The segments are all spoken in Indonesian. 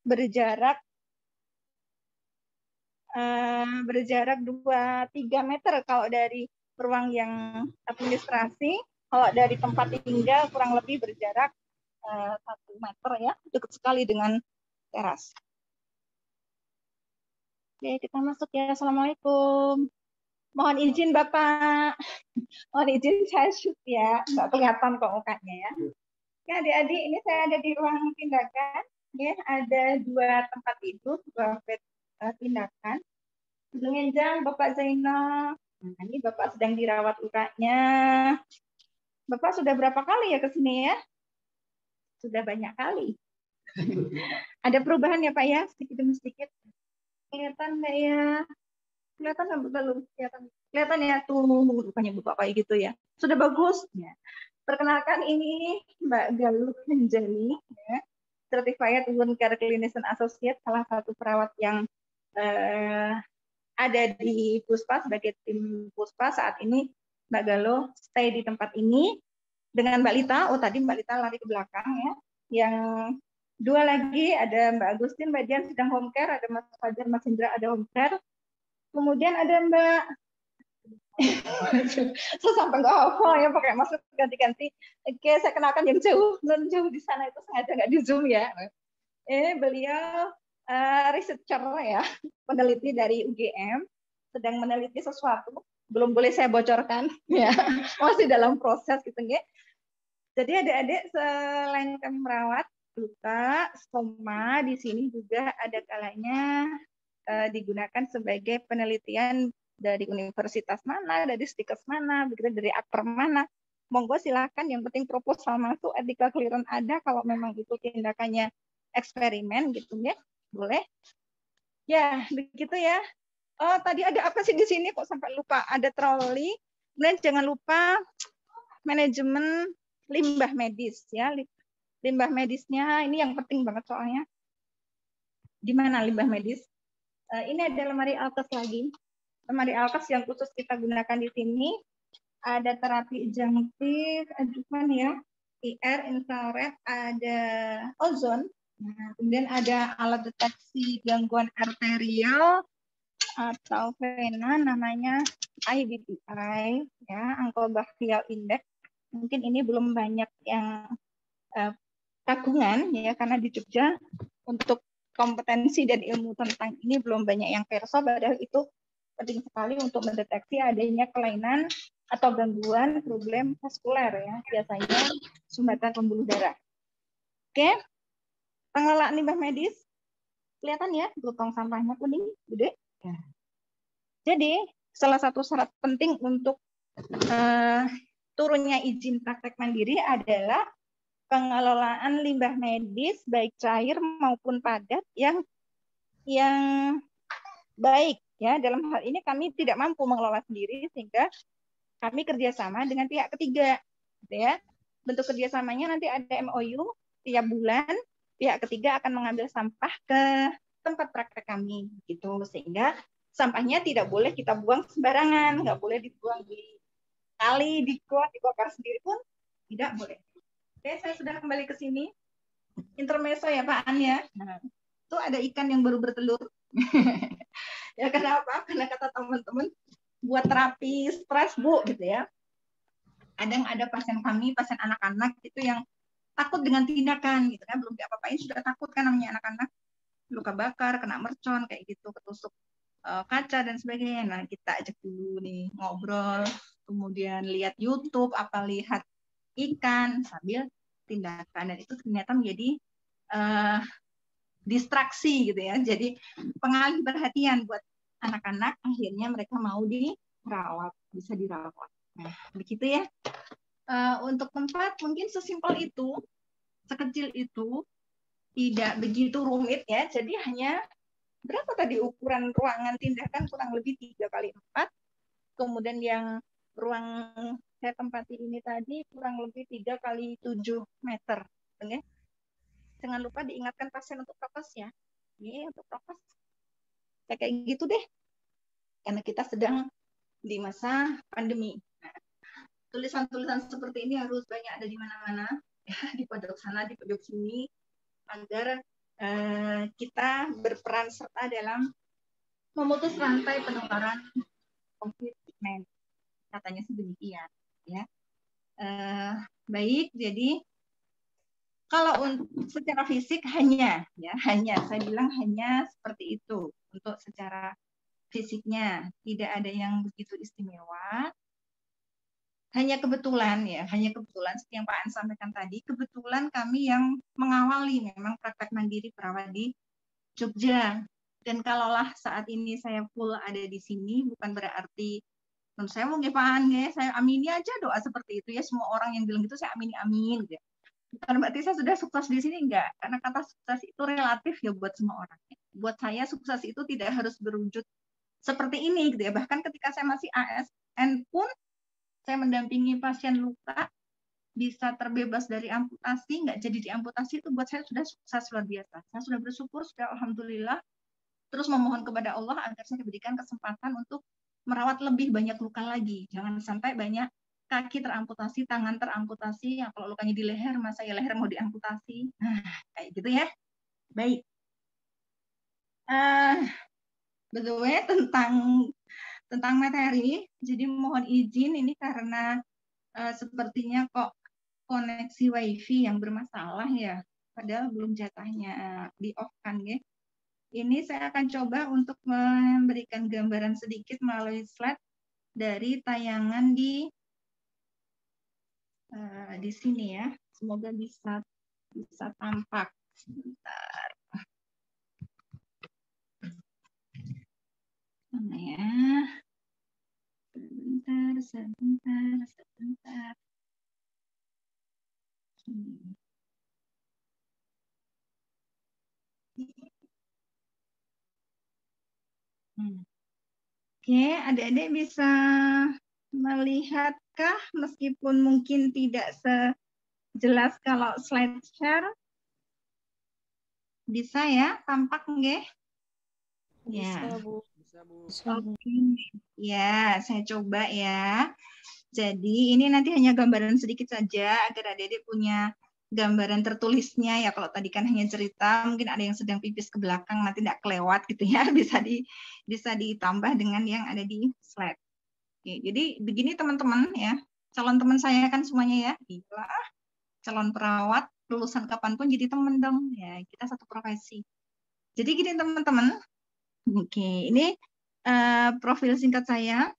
berjarak 2-3 meter kalau dari ruang yang administrasi. Kalau dari tempat tinggal kurang lebih berjarak 1 meter ya, dekat sekali dengan teras. Oke, kita masuk ya. Assalamualaikum. Mohon izin Bapak. Mohon izin saya shoot ya, nggak kelihatan kok mukanya ya. Oke adik-adik, ini saya ada di ruang tindakan. Ya, ada 2 tempat tidur, 2 bed tindakan. Mengenjang Bapak Zainal. Nah, ini Bapak sedang dirawat lukanya. Bapak sudah berapa kali ya ke sini ya? Sudah banyak kali. Ada perubahan ya Pak ya, sedikit demi sedikit. Kelihatan nggak ya? Kelihatan nggak belum? Kelihatan ya tuh rupanya Bapak kayak gitu ya. Sudah bagus. Ya. Perkenalkan ini Mbak Galuh Menjali, ya. Certified Wound Care Clinician Associate, salah satu perawat yang ada di Puspa sebagai tim Puspa saat ini. Mbak Galuh stay di tempat ini dengan Mbak Lita. Oh tadi Mbak Lita lari ke belakang ya. Yang 2 lagi ada Mbak Agustin, Mbak Dian sedang home care, ada Mas Fajar, Mas Indra ada home care. Kemudian ada Mbak saya sampai nggak hafal ya pakai masuk ganti-ganti. Oke, saya kenalkan yang jauh di sana itu sengaja nggak di zoom ya. Beliau researcher ya, peneliti dari UGM, sedang meneliti sesuatu, belum boleh saya bocorkan ya, masih dalam proses gitu ya. Jadi adik-adik selain kami merawat luka, stoma di sini juga ada kalanya digunakan sebagai penelitian dari universitas mana, dari stikers mana, begitu dari akper mana. Monggo silakan, yang penting proposal masuk, ethical clearance ada, kalau memang itu tindakannya eksperimen gitu ya, boleh. Ya, begitu ya. Oh, tadi ada apa sih di sini kok sampai lupa? Ada troli. Kemudian jangan lupa manajemen limbah medis ya. Limbah medisnya ini yang penting banget soalnya. Di mana limbah medis? Ini ada lemari alkes lagi. Lemari alkes yang khusus kita gunakan di sini. Ada terapi adjunktif, adjuvan ya, IR, infrared, ada ozon. Nah, kemudian ada alat deteksi gangguan arterial atau vena, namanya IBPI, ya, ankle brachial index. Mungkin ini belum banyak yang kagungan ya, karena di Jogja untuk kompetensi dan ilmu tentang ini belum banyak yang perso, padahal itu penting sekali untuk mendeteksi adanya kelainan atau gangguan problem vaskuler ya, biasanya sumbatan pembuluh darah. Oke, pengelolaan limbah medis, kelihatan ya, tong sampahnya kuning, gede. Ya. Jadi, salah satu syarat penting untuk turunnya izin praktek mandiri adalah pengelolaan limbah medis baik cair maupun padat yang baik ya. Dalam hal ini kami tidak mampu mengelola sendiri sehingga kami kerjasama dengan pihak ketiga, gitu ya. Bentuk kerjasamanya nanti ada MOU tiap bulan, pihak ketiga akan mengambil sampah ke tempat praktek kami, gitu. Sehingga sampahnya tidak boleh kita buang sembarangan, nggak boleh dibuang di kali, di got, dibakar sendiri pun tidak boleh. Oke, saya sudah kembali ke sini. Intermezzo ya Pak An ya. Nah, itu ada ikan yang baru bertelur. Ya kenapa? Karena kata teman-teman buat terapi stres Bu gitu ya. Kadang ada pasien kami, pasien anak-anak itu yang takut dengan tindakan gitu kan, belum diapa-apain sudah takut kan, namanya anak-anak luka bakar, kena mercon kayak gitu, ketusuk kaca dan sebagainya. Nah, kita ajak dulu nih ngobrol, kemudian lihat YouTube, apa lihat ikan sambil tindakan, dan itu ternyata menjadi distraksi gitu ya, jadi pengalih perhatian buat anak-anak, akhirnya mereka mau dirawat, bisa dirawat. Nah, begitu ya. Untuk tempat mungkin sesimpel itu, sekecil itu, tidak begitu rumit ya, jadi hanya berapa tadi ukuran ruangan tindakan, kurang lebih 3x4, kemudian yang ruang saya tempati ini tadi kurang lebih 3x7 meter. Okay? Jangan lupa diingatkan pasien untuk prokes ya. Ini untuk prokes. Kayak gitu deh. Karena kita sedang di masa pandemi. Nah, tulisan-tulisan seperti ini harus banyak ada di mana-mana. Ya, di pojok sana, di pojok sini. Agar kita berperan serta dalam memutus rantai penularan COVID-19. Katanya sih demikian, ya. Baik, jadi kalau secara fisik hanya saya bilang hanya seperti itu untuk secara fisiknya, tidak ada yang begitu istimewa. Hanya kebetulan seperti yang Pak An sampaikan tadi, kebetulan kami yang mengawali memang praktek mandiri perawat di Jogja. Dan kalaulah saat ini saya full ada di sini, bukan berarti saya mau Pak An, saya amini aja doa seperti itu ya, semua orang yang bilang gitu saya amin gitu. Bukan berarti saya sudah sukses di sini, enggak, karena kata sukses itu relatif ya buat semua orang. Buat saya sukses itu tidak harus berwujud seperti ini gitu ya. Bahkan ketika saya masih ASN pun saya mendampingi pasien luka bisa terbebas dari amputasi, nggak jadi diamputasi, itu buat saya sudah sukses luar biasa. Saya sudah bersyukur, sudah alhamdulillah, terus memohon kepada Allah agar saya diberikan kesempatan untuk merawat lebih banyak luka lagi. Jangan sampai banyak kaki teramputasi, tangan teramputasi, yang kalau lukanya di leher, masa ya leher mau diamputasi. Nah, kayak gitu ya. Baik. Bagaimana tentang materi, jadi mohon izin ini karena sepertinya kok koneksi WiFi yang bermasalah ya, padahal belum jatahnya di off kan ya. Ini saya akan coba untuk memberikan gambaran sedikit melalui slide dari tayangan di sini ya. Semoga bisa tampak. Sebentar. Mana ya? Sebentar. Oke, adik-adik bisa melihatkah meskipun mungkin tidak sejelas kalau slide share? Bisa ya, tampak nggih? Bisa, Ya. Bu. Oke. Ya, saya coba ya. Jadi ini nanti hanya gambaran sedikit saja agar adik-adik punya gambaran tertulisnya ya. Kalau tadi kan hanya cerita, mungkin ada yang sedang pipis ke belakang nanti tidak kelewat gitu ya. Bisa ditambah dengan yang ada di slide. Oke, jadi begini teman-teman ya. Calon teman saya kan semuanya ya. Gila, calon perawat lulusan kapanpun jadi teman dong. Ya, kita satu profesi. Jadi gini teman-teman. Oke, ini profil singkat saya.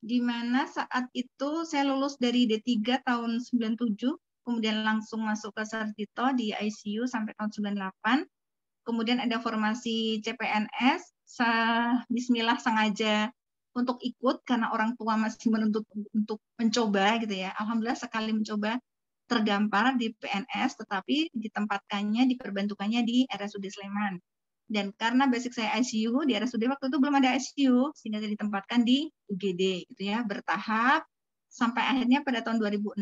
Di mana saat itu saya lulus dari D3 tahun 97, kemudian langsung masuk ke Sarjito di ICU sampai tahun 98. Kemudian ada formasi CPNS, bismillah sengaja untuk ikut karena orang tua masih menuntut untuk mencoba gitu ya. Alhamdulillah sekali mencoba terdampar di PNS, tetapi ditempatkannya, diperbantukannya di RSUD Sleman. Dan karena basic saya ICU, di RSUD waktu itu belum ada ICU, sehingga saya ditempatkan di UGD, gitu ya, bertahap, sampai akhirnya pada tahun 2006,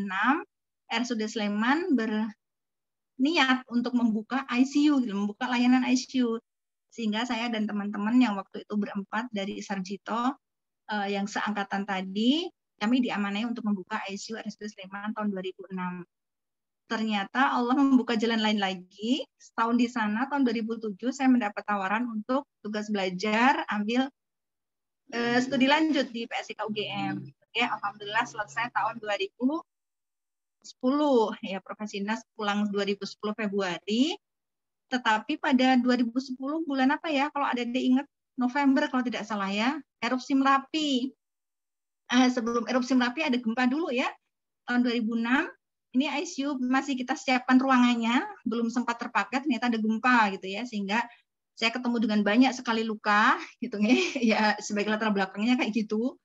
RSUD Sleman berniat untuk membuka ICU, gitu, membuka layanan ICU. Sehingga saya dan teman-teman yang waktu itu berempat dari Sarjito, yang seangkatan tadi, kami diamanai untuk membuka ICU RSUD Sleman tahun 2006. Ternyata Allah membuka jalan lain lagi. Setahun di sana, tahun 2007, saya mendapat tawaran untuk tugas belajar, ambil studi lanjut di PSIK UGM. Ya, alhamdulillah selesai tahun 2010. Ya, Profesi Nas pulang 2010 Februari. Tetapi pada 2010 bulan apa ya? Kalau ada ingat, November kalau tidak salah ya, erupsi Merapi. Sebelum erupsi Merapi ada gempa dulu ya, tahun 2006. Ini ICU masih kita siapkan ruangannya, belum sempat terpakai, ternyata ada gempa gitu ya, sehingga saya ketemu dengan banyak sekali luka gitu ya, sebagai latar belakangnya kayak gitu.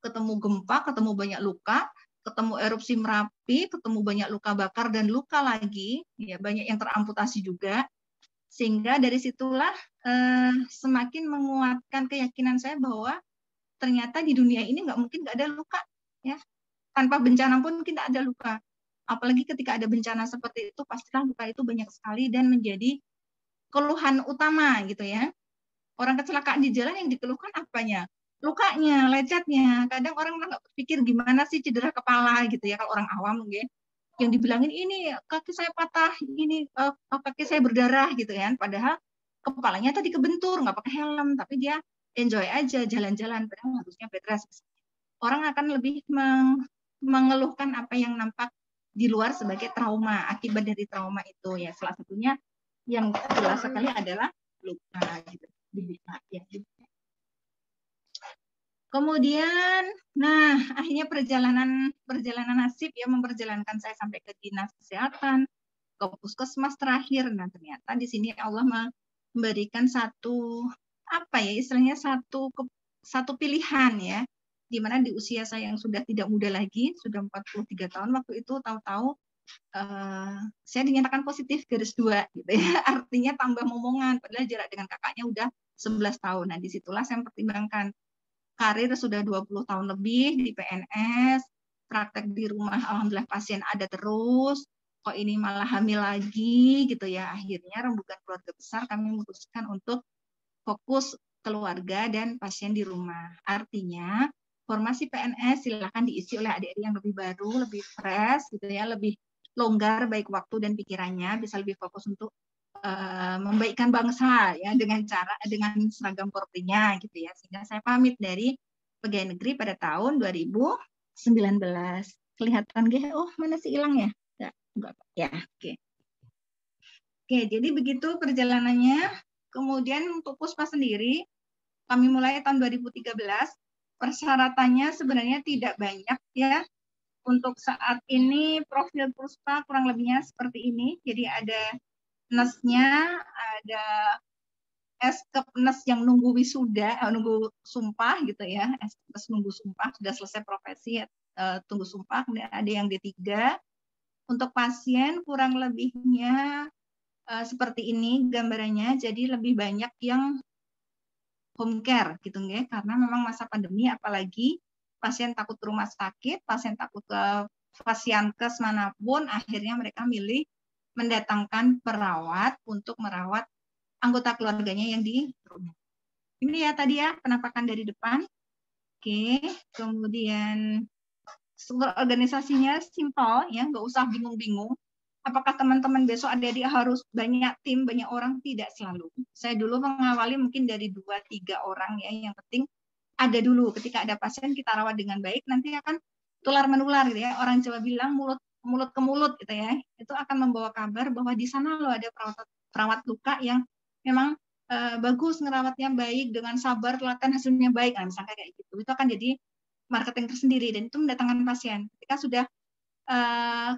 Ketemu gempa, ketemu banyak luka, ketemu erupsi Merapi, ketemu banyak luka bakar dan luka lagi, ya banyak yang teramputasi juga. Sehingga dari situlah semakin menguatkan keyakinan saya bahwa ternyata di dunia ini nggak mungkin nggak ada luka ya. Tanpa bencana pun kita ada luka. Apalagi ketika ada bencana seperti itu, pastilah luka itu banyak sekali dan menjadi keluhan utama gitu ya. Orang kecelakaan di jalan yang dikeluhkan apanya? Lukanya, lecetnya. Kadang orang nggak berpikir gimana sih cedera kepala gitu ya kalau orang awam mungkin. yang dibilangin ini kaki saya patah, ini kaki saya berdarah gitu kan. Padahal kepalanya tadi kebentur, nggak pakai helm, tapi dia enjoy aja jalan-jalan. Padahal harusnya bed rest. Orang akan lebih mengeluhkan apa yang nampak di luar sebagai trauma, akibat dari trauma itu ya. Salah satunya yang jelas sekali adalah luka gitu. Ya. Kemudian, nah akhirnya perjalanan nasib ya memperjalankan saya sampai ke dinas kesehatan, ke puskesmas terakhir. Nah ternyata di sini Allah memberikan satu apa ya istilahnya satu pilihan ya, di mana di usia saya yang sudah tidak muda lagi, sudah 43 tahun waktu itu, tahu-tahu saya dinyatakan positif garis 2 gitu ya. Artinya tambah momongan, padahal jarak dengan kakaknya udah 11 tahun. Nah disitulah saya mempertimbangkan karir sudah 20 tahun lebih di PNS, praktek di rumah, alhamdulillah pasien ada terus, kok ini malah hamil lagi gitu ya. Akhirnya rembukan keluarga besar kami memutuskan untuk fokus keluarga dan pasien di rumah. Artinya formasi PNS silakan diisi oleh adik-adik yang lebih baru, lebih fresh gitu ya, lebih longgar baik waktu dan pikirannya, bisa lebih fokus untuk membaikkan bangsa ya dengan seragam Polri-nya gitu ya. Sehingga saya pamit dari pegawai negeri pada tahun 2019. Kelihatan nggih? Oh, mana sih hilang ya? Enggak. Ya, oke. Oke, jadi begitu perjalanannya. Kemudian untuk Puspa sendiri, kami mulai tahun 2013. Persyaratannya sebenarnya tidak banyak ya. Untuk saat ini profil Puspa kurang lebihnya seperti ini. Jadi ada nesnya, ada eskep nes yang nunggu wisuda, nunggu sumpah gitu ya, eskep nunggu sumpah, sudah selesai profesi, tunggu sumpah, kemudian ada yang D3. Untuk pasien kurang lebihnya seperti ini gambarannya, jadi lebih banyak yang home care gitu ya, karena memang masa pandemi, apalagi pasien takut ke rumah sakit, pasien takut ke fasiankes manapun, akhirnya mereka milih mendatangkan perawat untuk merawat anggota keluarganya yang di rumah. Ini ya tadi ya penampakan dari depan. Oke, kemudian struktur organisasinya simpel ya, nggak usah bingung-bingung. Apakah teman-teman besok adik-adik harus banyak tim, banyak orang? Tidak selalu. Saya dulu mengawali mungkin dari 2-3 orang ya, yang penting ada dulu. Ketika ada pasien kita rawat dengan baik, nanti akan tular menular gitu ya. Orang Jawa bilang mulut ke mulut gitu ya. Itu akan membawa kabar bahwa di sana loh ada perawat luka yang memang bagus ngerawatnya baik, dengan sabar, telaten, hasilnya baik. Nah, misalnya kayak gitu. Itu akan jadi marketing tersendiri dan itu mendatangkan pasien. Ketika sudah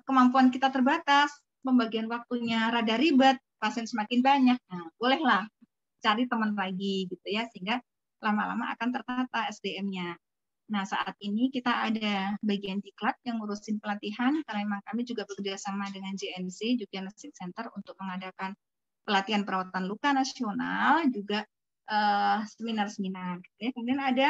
kemampuan kita terbatas, pembagian waktunya rada ribet, pasien semakin banyak, nah bolehlah cari teman lagi gitu ya, sehingga lama-lama akan tertata SDM-nya. Nah saat ini kita ada bagian diklat yang ngurusin pelatihan, karena memang kami juga bekerja sama dengan JNC, Jogja Nursing Center, untuk mengadakan pelatihan perawatan luka nasional, juga seminar-seminar. Gitu ya. Kemudian ada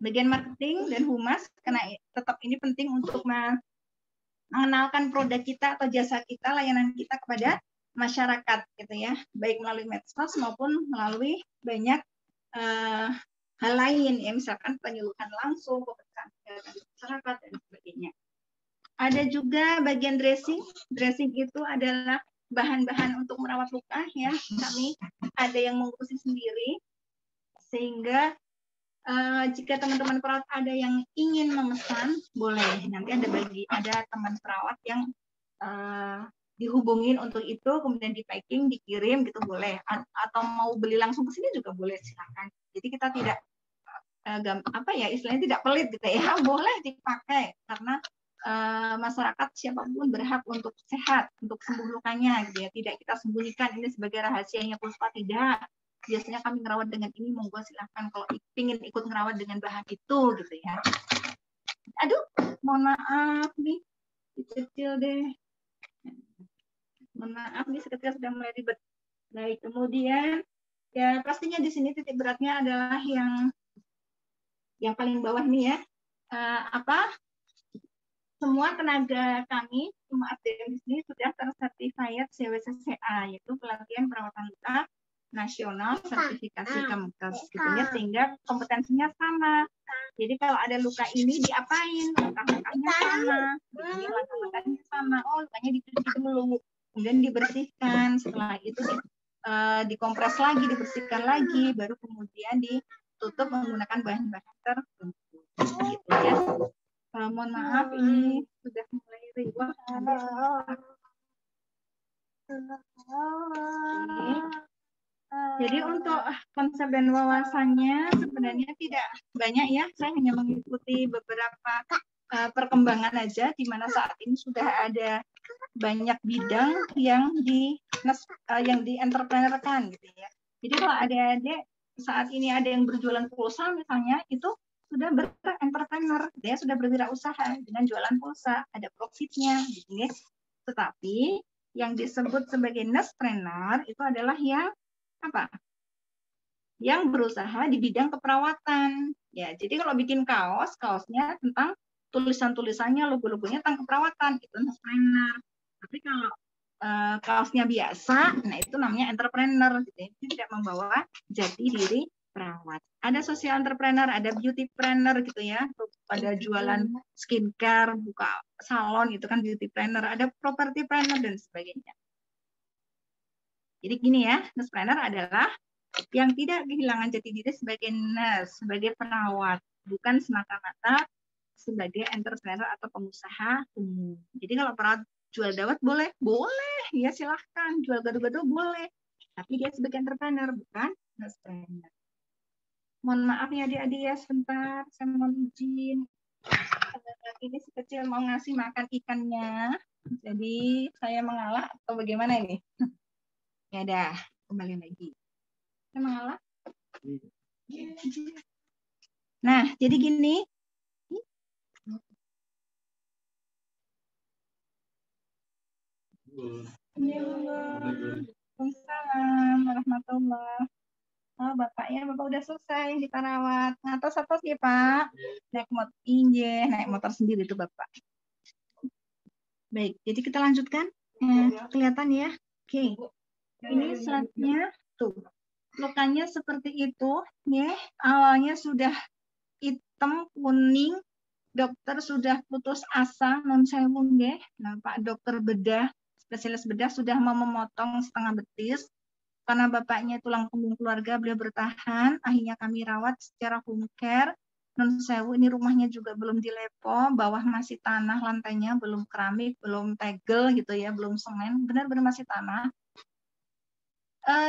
bagian marketing dan humas, karena tetap ini penting untuk mengenalkan produk kita atau jasa kita, layanan kita kepada masyarakat gitu ya, baik melalui medsos maupun melalui banyak hal lain ya, misalkan penyuluhan langsung, pemeriksaan masyarakat dan sebagainya. Ada juga bagian dressing. Dressing itu adalah bahan-bahan untuk merawat luka ya. Kami ada yang mengurusi sendiri, sehingga jika teman-teman perawat ada yang ingin memesan, boleh. Nanti ada teman perawat yang dihubungin untuk itu, kemudian di packing, dikirim gitu boleh. Atau mau beli langsung ke sini juga boleh, silakan. Jadi kita tidak istilahnya tidak pelit gitu ya, boleh dipakai karena masyarakat siapapun berhak untuk sehat, untuk sembuh lukanya gitu ya. Tidak kita sembunyikan ini sebagai rahasianya Puspa, tidak. Biasanya kami ngerawat dengan ini, monggo silahkan kalau ingin ikut ngerawat dengan bahan itu gitu ya. Aduh, mohon maaf nih, kecil deh. Mohon maaf nih, seketika sudah mulai ribet. Baik, kemudian ya pastinya di sini titik beratnya adalah yang paling bawah nih ya. Semua tenaga kami, semua SDM di sini sudah tersertified CWCCA, yaitu pelatihan perawatan luka nasional sertifikasi Kemkes gitu ya, sehingga kompetensinya sama. Jadi kalau ada luka ini diapain? Langkah-langkahnya sama, ini langkah-langkahnya sama. Oh, lukanya dicuci dulu, kemudian dibersihkan. Setelah itu dikompres lagi, dibersihkan lagi, baru kemudian ditutup menggunakan bahan-bahan tertentu. Gitu ya. Mohon maaf, ini sudah mulai riwah. Jadi untuk konsep dan wawasannya sebenarnya tidak banyak ya. Saya hanya mengikuti beberapa perkembangan aja, di mana saat ini sudah ada banyak bidang yang di entrepreneurkan gitu ya. Jadi kalau adik-adik saat ini ada yang berjualan pulsa misalnya, itu sudah berentrepreneur, dia sudah berwirausaha dengan jualan pulsa, ada profitnya gitu ya. Tetapi yang disebut sebagai nurse-preneur itu adalah yang apa? Yang berusaha di bidang keperawatan. Ya, jadi kalau bikin kaos, kaosnya tentang tulisan-tulisannya, logo-logonya tentang keperawatan, itu nurse-preneur. Tapi kalau kaosnya biasa, nah itu namanya entrepreneur. Jadi tidak membawa jati diri perawat. Ada social entrepreneur, ada beautypreneur gitu ya. Ada jualan skincare, buka salon itu kan beautypreneur, ada propertypreneur dan sebagainya. Jadi gini ya, nurse-preneur adalah yang tidak kehilangan jati diri sebagai nurse, sebagai perawat, bukan semata-mata sebagai entrepreneur atau pengusaha umum. Jadi kalau perawat jual dawet boleh, ya silahkan. Jual gado-gado boleh, tapi dia sebagai entrepreneur, bukan nurse-preneur. Mohon maaf ya adik-adik ya, sebentar saya mohon izin. Ini si kecil mau ngasih makan ikannya, jadi saya mengalah atau bagaimana ini? Ya dah, kembali lagi. Saya mengalah. Nah, jadi gini. Waalaikumsalam warahmatullahi. Oh, bapaknya, bapak udah selesai kita rawat. Ngatos-atos ya Pak. Naik motor sendiri tuh bapak. Baik, jadi kita lanjutkan. Kelihatan ya. Oke. Ini slide-nya tuh. Lukanya seperti itu, ya. Awalnya sudah hitam, kuning. Dokter sudah putus asa, non sewu nggih. Nah, Pak dokter bedah, spesialis bedah sudah mau memotong setengah betis. Karena bapaknya tulang punggung keluarga, beliau bertahan. Akhirnya kami rawat secara home care. Non sewu, ini rumahnya juga belum dilepo, bawah masih tanah, lantainya belum keramik, belum tegel gitu ya, belum semen, benar-benar masih tanah.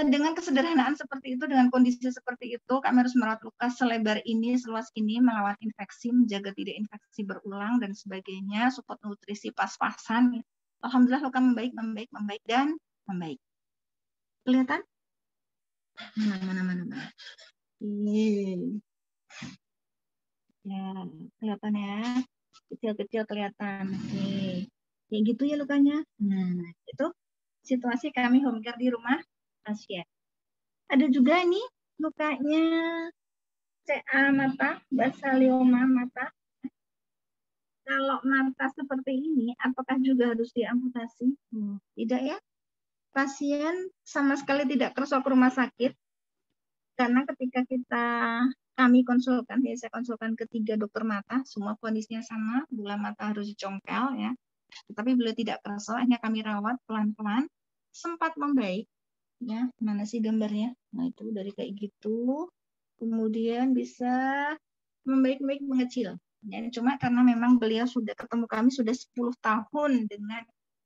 Dengan kesederhanaan seperti itu, dengan kondisi seperti itu, kami harus merawat luka selebar ini, seluas ini, melawan infeksi, menjaga tidak infeksi berulang dan sebagainya, support nutrisi pas-pasan. Alhamdulillah luka membaik, dan membaik. Kelihatan? Mana. Ya, kelihatan ya. Kecil-kecil kelihatan. Oke. Kayak gitu ya lukanya. Nah, itu situasi kami home care di rumah pasien. Ada juga nih lukanya CA mata, basalioma mata. Kalau mata seperti ini, apakah juga harus diamputasi? Tidak ya. Pasien sama sekali tidak perlu ke rumah sakit. Karena ketika kami konsulkan, saya konsulkan ke 3 dokter mata, semua kondisinya sama, bola mata harus dicongkel ya. Tetapi beliau tidak kerasa, hanya kami rawat pelan-pelan, sempat membaik. Ya, mana sih gambarnya? Nah itu dari kayak gitu, kemudian bisa membaik-baik mengecil. Ya, cuma karena memang beliau sudah ketemu kami sudah 10 tahun dengan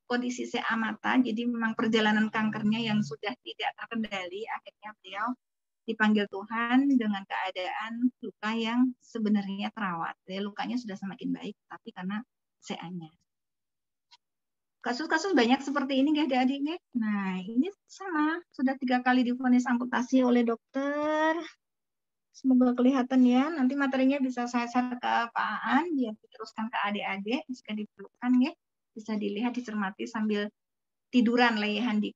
kondisi CA mata, jadi memang perjalanan kankernya yang sudah tidak terkendali, akhirnya beliau dipanggil Tuhan dengan keadaan luka yang sebenarnya terawat. Ya, lukanya sudah semakin baik, tapi karena CA-nya. Kasus-kasus banyak seperti ini, adik-adik. Nah, ini sama. Sudah 3 kali divonis amputasi oleh dokter. Semoga kelihatan ya. Nanti materinya bisa saya share ke Pak Aan, biar diteruskan ke adik-adik. Jika diperlukan, ya. Bisa dilihat, dicermati sambil tiduran leyehan di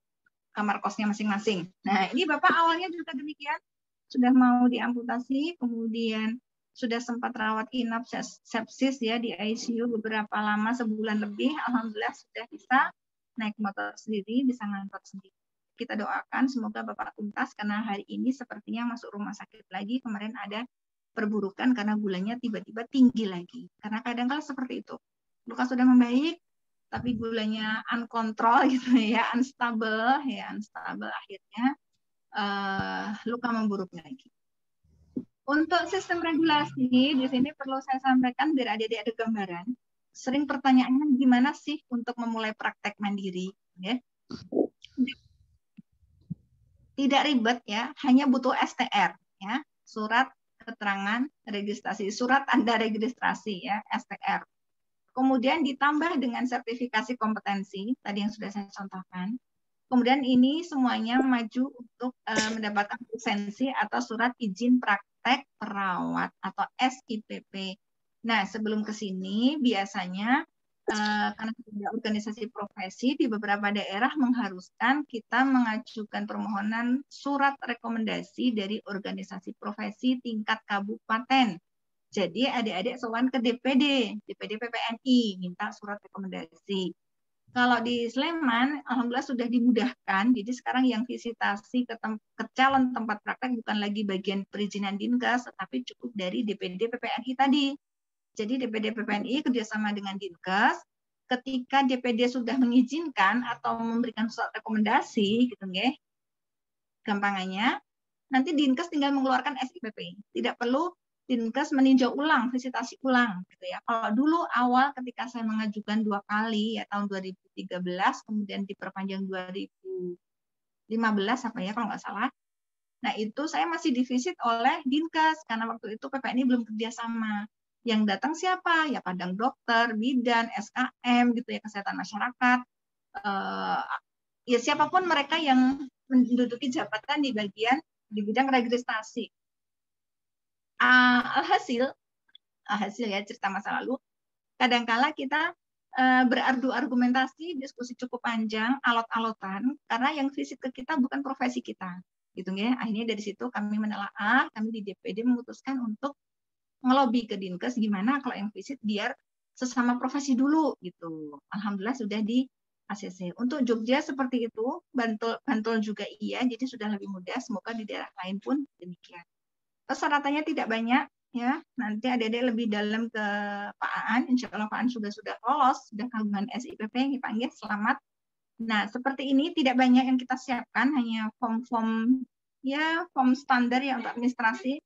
kamar kosnya masing-masing. Nah, ini Bapak awalnya juga demikian. Sudah mau diamputasi, kemudian sudah sempat rawat inap sepsis ya di ICU beberapa lama, sebulan lebih. Alhamdulillah sudah bisa naik motor sendiri, bisa ngantor sendiri. kita doakan semoga Bapak tuntas karena hari ini sepertinya masuk rumah sakit lagi. Kemarin ada perburukan karena gulanya tiba-tiba tinggi lagi. Karena kadang-kala seperti itu. Luka sudah membaik, tapi gulanya uncontrol gitu ya, unstable akhirnya luka memburuk lagi. Untuk sistem regulasi di sini perlu saya sampaikan biar adik-adik ada gambaran. Sering pertanyaannya gimana sih untuk memulai praktek mandiri, ya? Tidak ribet ya, hanya butuh STR ya, surat keterangan registrasi, surat tanda registrasi ya, STR. Kemudian ditambah dengan sertifikasi kompetensi tadi yang sudah saya contohkan. Kemudian ini semuanya maju untuk mendapatkan lisensi atau surat izin praktek perawat atau SIPP. Nah, sebelum ke sini biasanya karena ada organisasi profesi di beberapa daerah mengharuskan kita mengajukan permohonan surat rekomendasi dari organisasi profesi tingkat kabupaten. Jadi adik-adik sowan ke DPD PPNI minta surat rekomendasi. Kalau di Sleman, alhamdulillah sudah dimudahkan. Jadi sekarang yang visitasi ke calon tempat praktek bukan lagi bagian perizinan Dinkes, tetapi cukup dari DPD PPNI tadi. Jadi DPD PPNI kerjasama dengan Dinkes, ketika DPD sudah mengizinkan atau memberikan surat rekomendasi, gitu nggih, gampangannya, nanti Dinkes tinggal mengeluarkan SIPP. Tidak perlu Dinkes meninjau ulang, visitasi ulang, gitu ya. Kalau dulu awal ketika saya mengajukan 2 kali, ya tahun 2013, kemudian diperpanjang 2015 apa ya kalau nggak salah. Nah itu saya masih divisit oleh Dinkes karena waktu itu PPNI belum kerjasama. Yang datang siapa? Ya Padang Dokter, Bidan, SKM gitu ya, Kesehatan Masyarakat. Ya siapapun mereka yang menduduki jabatan di bidang registrasi. Hasil ya cerita masa lalu. Kadangkala kita berardu argumentasi, diskusi cukup panjang, alot-alotan karena yang visit ke kita bukan profesi kita. Gitu ya. Akhirnya dari situ kami menelaah, kami di DPD memutuskan untuk ngelobi ke Dinkes gimana kalau yang visit biar sesama profesi dulu gitu. Alhamdulillah sudah di ACC. Untuk Jogja seperti itu, Bantul juga iya, jadi sudah lebih mudah. Semoga di daerah lain pun demikian. Persyaratannya tidak banyak ya. Nanti adik-adik lebih dalam ke Pak Aan. Insya Allah Pak Aan sudah lolos, sudah kagungan SIPP yang dipanggil, selamat. Nah seperti ini tidak banyak yang kita siapkan, hanya form standar ya untuk administrasi.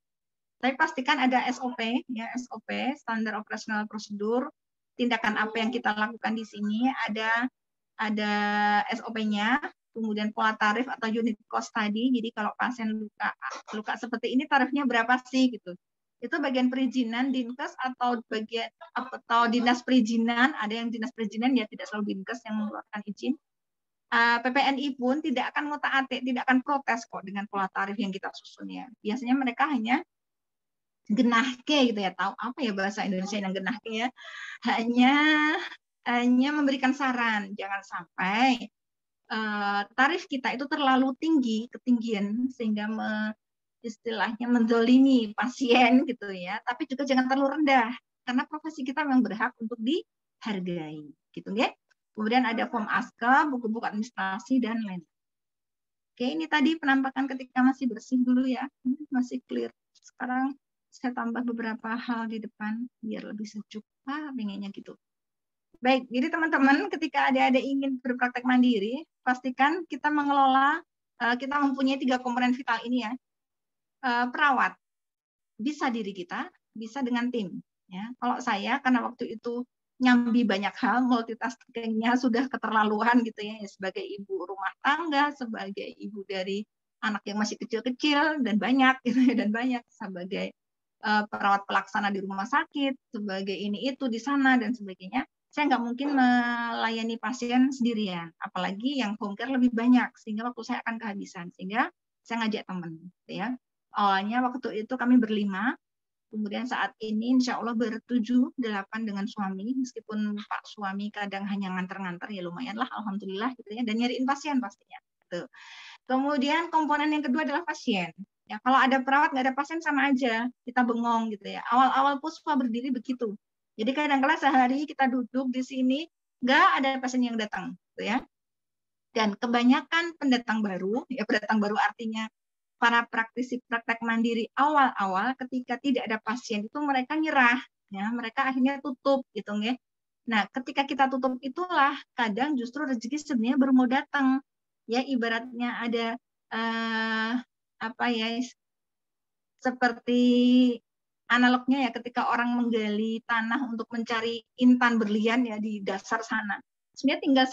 Tapi pastikan ada SOP, ya SOP, standar operasional prosedur, tindakan apa yang kita lakukan di sini, ada SOP-nya, kemudian pola tarif atau unit cost tadi. Jadi kalau pasien luka seperti ini tarifnya berapa sih gitu. Itu bagian perizinan Dinkes atau dinas perizinan, ada yang dinas perizinan ya tidak selalu Dinkes yang mengeluarkan izin. PPNI pun tidak akan ngotak-atik, tidak akan protes kok dengan pola tarif yang kita susun ya. Biasanya mereka hanya genahke gitu ya, tahu apa ya bahasa Indonesia yang genahke ya, hanya memberikan saran, jangan sampai tarif kita itu terlalu tinggi, ketinggian sehingga istilahnya menzolimi pasien gitu ya, tapi juga jangan terlalu rendah karena profesi kita memang berhak untuk dihargai gitu ya. Kemudian ada form ASKA, buku-buku administrasi dan lain. Oke, ini tadi penampakan ketika masih bersih dulu ya, masih clear. Sekarang saya tambah beberapa hal di depan biar lebih sejuk. Pengennya gitu. Baik, jadi teman-teman ketika ada ingin berpraktek mandiri, pastikan kita mengelola, kita mempunyai 3 komponen vital ini ya. Perawat, bisa diri kita, bisa dengan tim. Ya. Kalau saya, karena waktu itu nyambi banyak hal, multitaskingnya sudah keterlaluan gitu ya, sebagai ibu rumah tangga, sebagai ibu dari anak yang masih kecil-kecil dan banyak gitu ya, dan banyak sebagai perawat pelaksana di rumah sakit, sebagai ini itu di sana dan sebagainya, saya nggak mungkin melayani pasien sendirian, apalagi yang home care lebih banyak, sehingga waktu saya akan kehabisan, sehingga saya ngajak teman, ya. Awalnya waktu itu kami berlima, kemudian saat ini insya Allah 7-8 dengan suami, meskipun Pak suami kadang hanya nganter-nganter, ya lumayan lah, alhamdulillah gitu ya, dan nyariin pasien pastinya. Gitu. Kemudian komponen yang kedua adalah pasien. Ya, kalau ada perawat nggak ada pasien sama aja, kita bengong gitu ya. Awal-awal Puspa berdiri begitu. Jadi kadang-kala sehari kita duduk di sini nggak ada pasien yang datang, gitu ya. Dan kebanyakan pendatang baru, ya pendatang baru artinya para praktisi praktek mandiri awal-awal ketika tidak ada pasien itu mereka nyerah, ya mereka akhirnya tutup gitu nggih. Nah, ketika kita tutup itulah kadang justru rezeki sebenarnya baru mau datang. Ya ibaratnya ada apa ya seperti analognya ya ketika orang menggali tanah untuk mencari intan berlian ya di dasar sana. Sebenarnya tinggal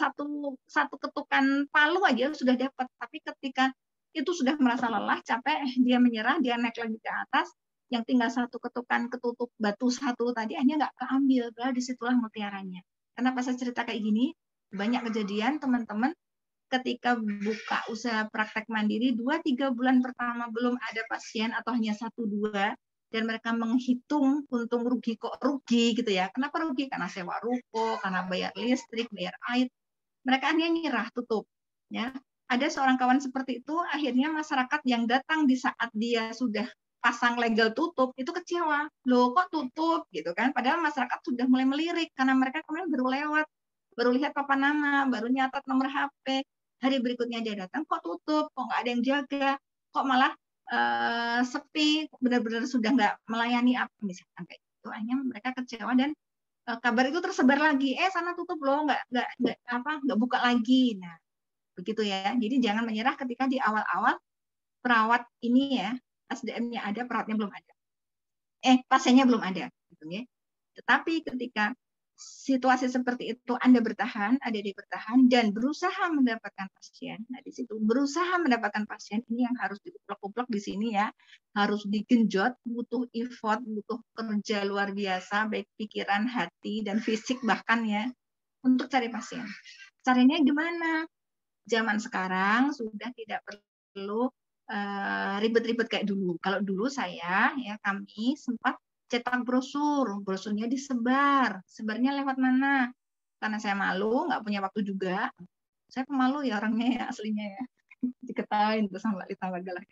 satu ketukan palu aja sudah dapat. Tapi ketika itu sudah merasa lelah, capek, dia menyerah, dia naik lagi ke atas, yang tinggal satu ketukan ketutup batu satu tadi hanya nggak keambil. Padahal disitulah mutiaranya. Kenapa saya cerita kayak gini? Banyak kejadian teman-teman ketika buka usaha praktek mandiri 2-3 bulan pertama belum ada pasien atau hanya 1-2 dan mereka menghitung untung rugi kok rugi gitu ya. Kenapa rugi? Karena sewa ruko, karena bayar listrik, bayar air. Mereka hanya nyerah tutup ya. Ada seorang kawan seperti itu akhirnya masyarakat yang datang di saat dia sudah pasang legal tutup itu kecewa. Loh kok tutup gitu kan? Padahal masyarakat sudah mulai melirik karena mereka kemarin baru lewat, baru lihat papan nama, baru nyatat nomor HP. Hari berikutnya dia datang, kok tutup, kok nggak ada yang jaga, kok malah sepi, benar-benar sudah nggak melayani apa misalkan kayak itu. Hanya mereka kecewa dan kabar itu tersebar lagi, sana tutup loh, nggak buka lagi. Nah, begitu ya. Jadi jangan menyerah ketika di awal-awal perawat ini ya, SDM-nya ada, perawatnya belum ada. Pasiennya belum ada, gitu ya. Tetapi ketika situasi seperti itu Anda bertahan, adik-adik bertahan dan berusaha mendapatkan pasien. Nah, di situ berusaha mendapatkan pasien ini yang harus diuplek-uplek di sini ya. Harus digenjot, butuh effort, butuh kerja luar biasa baik pikiran, hati dan fisik bahkan ya untuk cari pasien. Caranya gimana? Zaman sekarang sudah tidak perlu ribet-ribet kayak dulu. Kalau dulu kami sempat cetak brosurnya disebar. Sebarnya lewat mana? Karena saya malu, nggak punya waktu juga. Saya pemalu ya orangnya ya aslinya ya. Diketawain tuh sama Lita Wagalah.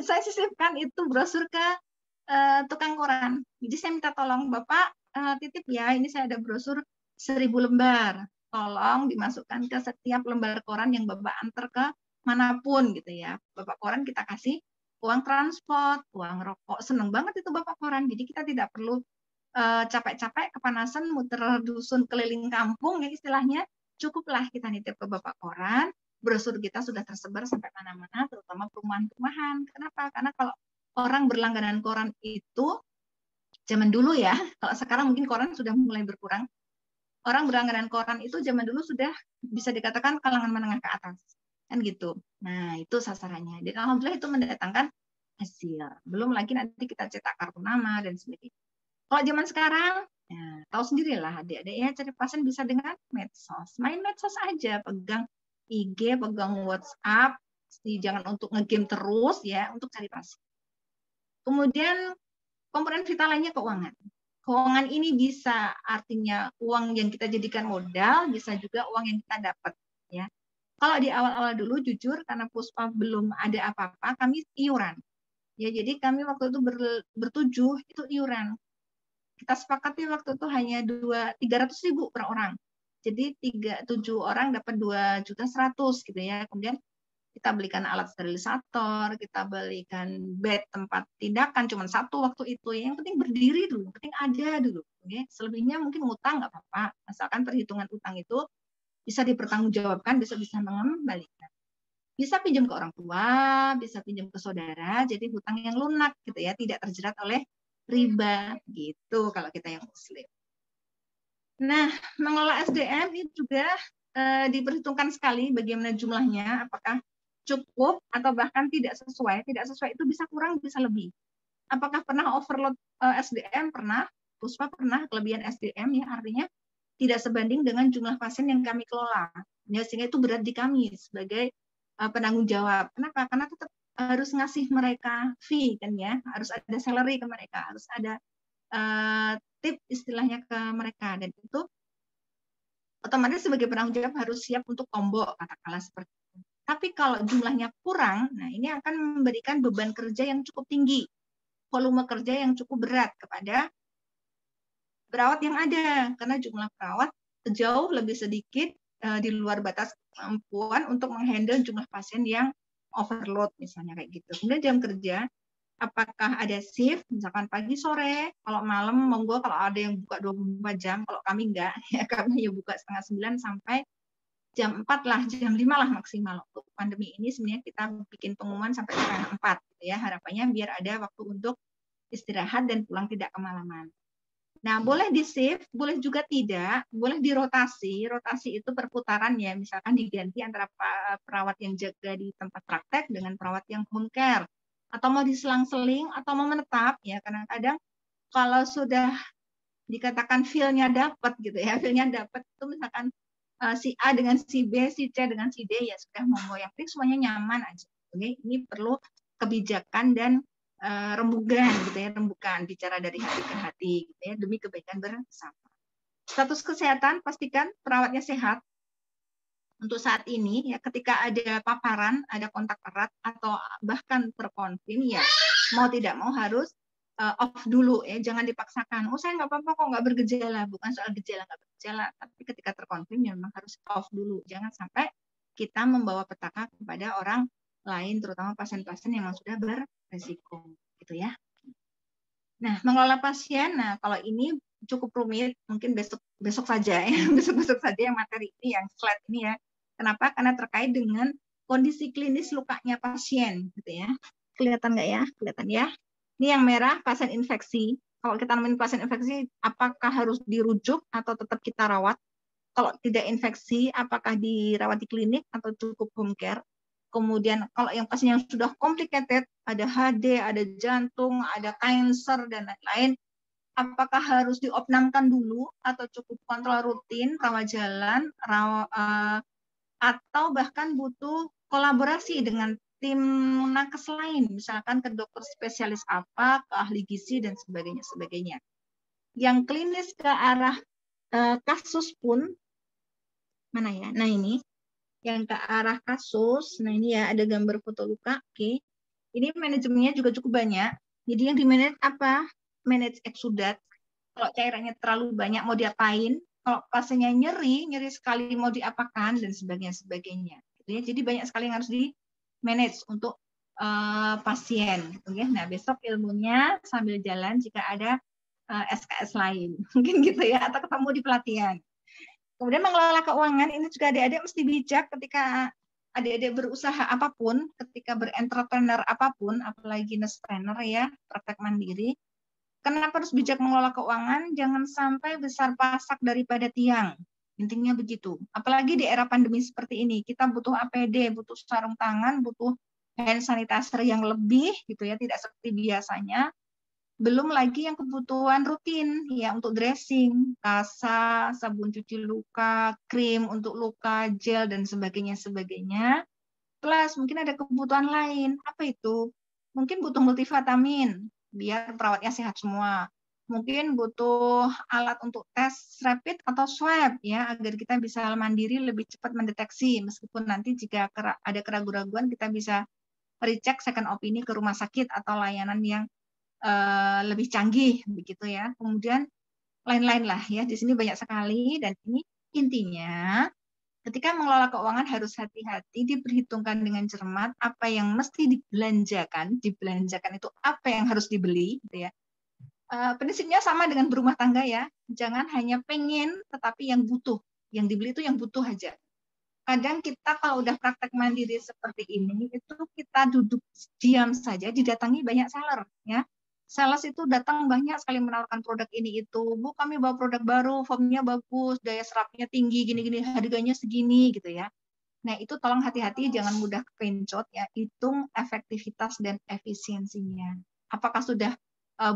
Saya sisipkan itu brosur ke tukang koran. Jadi saya minta tolong, Bapak titip ya, ini saya ada brosur 1000 lembar. Tolong dimasukkan ke setiap lembar koran yang Bapak antar ke manapun gitu ya. Bapak koran kita kasih uang transport, uang rokok. Seneng banget itu Bapak koran. Jadi kita tidak perlu capek-capek kepanasan muter dusun keliling kampung ya istilahnya. Cukuplah kita nitip ke Bapak koran, brosur kita sudah tersebar sampai mana-mana, terutama perumahan-perumahan. Kenapa? Karena kalau orang berlangganan koran itu zaman dulu ya, kalau sekarang mungkin koran sudah mulai berkurang. Orang berlangganan koran itu zaman dulu sudah bisa dikatakan kalangan menengah ke atas. Kan gitu. Nah, itu sasarannya. Dan alhamdulillah itu mendatangkan hasil. Belum lagi nanti kita cetak kartu nama dan sebagainya. Kalau zaman sekarang, ya, tahu sendirilah adik-adik ya, cari pasien bisa dengan medsos. Main medsos aja, pegang IG, pegang WhatsApp, jangan untuk nge-game terus ya, untuk cari pasien. Kemudian komponen vital lainnya keuangan. Keuangan ini bisa artinya uang yang kita jadikan modal, bisa juga uang yang kita dapat. Ya. Kalau di awal-awal dulu, jujur, karena Puspa belum ada apa-apa, kami iuran. Ya, jadi kami waktu itu bertujuh, itu iuran. Kita sepakati waktu itu hanya 300.000 per orang. Jadi 7 orang dapat 2.100.000 gitu ya. Kemudian kita belikan alat sterilisator, kita belikan bed tempat tindakan, cuma 1 waktu itu. Yang penting berdiri dulu, yang penting ada dulu. Okay? Selebihnya mungkin ngutang nggak apa-apa. Asalkan perhitungan utang itu bisa dipertanggungjawabkan, bisa mengembalikan. Bisa pinjam ke orang tua, bisa pinjam ke saudara, jadi hutang yang lunak gitu ya, tidak terjerat oleh riba gitu kalau kita yang muslim. Nah, mengelola SDM ini juga diperhitungkan sekali bagaimana jumlahnya, apakah cukup atau bahkan tidak sesuai. Tidak sesuai itu bisa kurang, bisa lebih. Apakah pernah overload SDM? Pernah. Puspa pernah kelebihan SDM ya, artinya tidak sebanding dengan jumlah pasien yang kami kelola. Ya, sehingga itu berat di kami sebagai penanggung jawab. Kenapa? Karena tetap harus ngasih mereka fee kan ya, harus ada salary ke mereka, harus ada tip istilahnya ke mereka, dan itu otomatis sebagai penanggung jawab harus siap untuk combo katakanlah seperti itu. Tapi kalau jumlahnya kurang, nah ini akan memberikan beban kerja yang cukup tinggi, volume kerja yang cukup berat kepada perawat yang ada, karena jumlah perawat jauh lebih sedikit di luar batas kemampuan untuk menghandle jumlah pasien yang overload misalnya kayak gitu. Kemudian jam kerja, apakah ada shift, misalkan pagi sore, kalau malam monggo kalau ada yang buka 24 jam, kalau kami enggak, ya kami ya buka setengah 9 sampai jam 4 lah, jam 5 lah maksimal. Untuk pandemi ini sebenarnya kita bikin pengumuman sampai setengah 4 gitu ya, harapannya biar ada waktu untuk istirahat dan pulang tidak kemalaman. Nah, boleh di shift, boleh juga tidak, boleh dirotasi. Rotasi itu perputaran ya, misalkan diganti antara perawat yang jaga di tempat praktek dengan perawat yang home care. Atau mau diselang-seling, atau mau menetap, ya kadang-kadang kalau sudah dikatakan feel-nya dapat gitu ya, feel-nya dapat itu misalkan si A dengan si B, si C dengan si D, ya sudah mau yang penting semuanya nyaman aja. Oke, ini perlu kebijakan dan rembugan gitu ya, rembukan bicara dari hati ke hati gitu ya, demi kebaikan bersama. Status kesehatan, pastikan perawatnya sehat. Untuk saat ini ya, ketika ada paparan, ada kontak erat atau bahkan terkonfirm ya, mau tidak mau harus off dulu ya, jangan dipaksakan. Oh saya nggak apa-apa kok, nggak bergejala, bukan soal gejala nggak bergejala, tapi ketika terkonfirm ya memang harus off dulu. Jangan sampai kita membawa petaka kepada orang lain, terutama pasien-pasien yang sudah beresiko, gitu ya. Nah, mengelola pasien, nah kalau ini cukup rumit, mungkin besok saja ya, besok saja yang materi ini, yang slide ini ya. Kenapa? Karena terkait dengan kondisi klinis lukanya pasien, gitu ya. Kelihatan nggak ya? Kelihatan ya. Ini yang merah pasien infeksi. Kalau kita nemuin pasien infeksi, apakah harus dirujuk atau tetap kita rawat? Kalau tidak infeksi, apakah dirawat di klinik atau cukup home care? Kemudian kalau yang pasien yang sudah complicated, ada HD, ada jantung, ada cancer, dan lain-lain, apakah harus diopnamkan dulu atau cukup kontrol rutin, rawat jalan, atau bahkan butuh kolaborasi dengan tim nakes lain, misalkan ke dokter spesialis apa, ke ahli gizi, dan sebagainya. Yang klinis ke arah kasus pun, mana ya? Nah ini, yang ke arah kasus, nah ini ya ada gambar foto luka, oke. Ini manajemennya juga cukup banyak. Jadi yang di-manage apa? Manage eksudat. Kalau cairannya terlalu banyak mau diapain? Kalau pasiennya nyeri sekali mau diapakan dan sebagainya. Gitu ya. Jadi banyak sekali yang harus di-manage untuk pasien. Gitu ya. Nah besok ilmunya sambil jalan jika ada SKS lain. Mungkin gitu ya, atau ketemu di pelatihan. Kemudian mengelola keuangan, ini juga adik-adik mesti bijak ketika adik-adik berusaha apapun, ketika berentrepreneur apapun, apalagi nurse-trainer ya, praktek mandiri. Kenapa harus bijak mengelola keuangan? Jangan sampai besar pasak daripada tiang. Intinya begitu. Apalagi di era pandemi seperti ini, kita butuh APD, butuh sarung tangan, butuh hand sanitizer yang lebih gitu ya, tidak seperti biasanya. Belum lagi yang kebutuhan rutin ya, untuk dressing, kasa, sabun cuci luka, krim untuk luka, gel dan sebagainya. Plus mungkin ada kebutuhan lain. Apa itu? Mungkin butuh multivitamin biar perawatnya sehat semua. Mungkin butuh alat untuk tes rapid atau swab ya, agar kita bisa mandiri lebih cepat mendeteksi, meskipun nanti jika ada keraguan-raguan kita bisa recheck second opini ke rumah sakit atau layanan yang lebih canggih begitu ya. Kemudian lain-lain lah ya. Di sini banyak sekali, dan ini intinya ketika mengelola keuangan harus hati-hati, diperhitungkan dengan cermat apa yang mesti dibelanjakan. Dibelanjakan itu apa yang harus dibeli gitu ya. Prinsipnya sama dengan berumah tangga ya. Jangan hanya pengen tetapi yang butuh. Yang dibeli itu yang butuh aja. Kadang kita kalau udah praktek mandiri seperti ini, itu kita duduk diam saja, didatangi banyak seller ya. Sales itu datang banyak sekali menawarkan produk ini itu. Bu, kami bawa produk baru, formnya bagus, daya serapnya tinggi, gini-gini, harganya segini gitu ya. Nah, itu tolong hati-hati, jangan mudah kepencot ya. Hitung efektivitas dan efisiensinya. Apakah sudah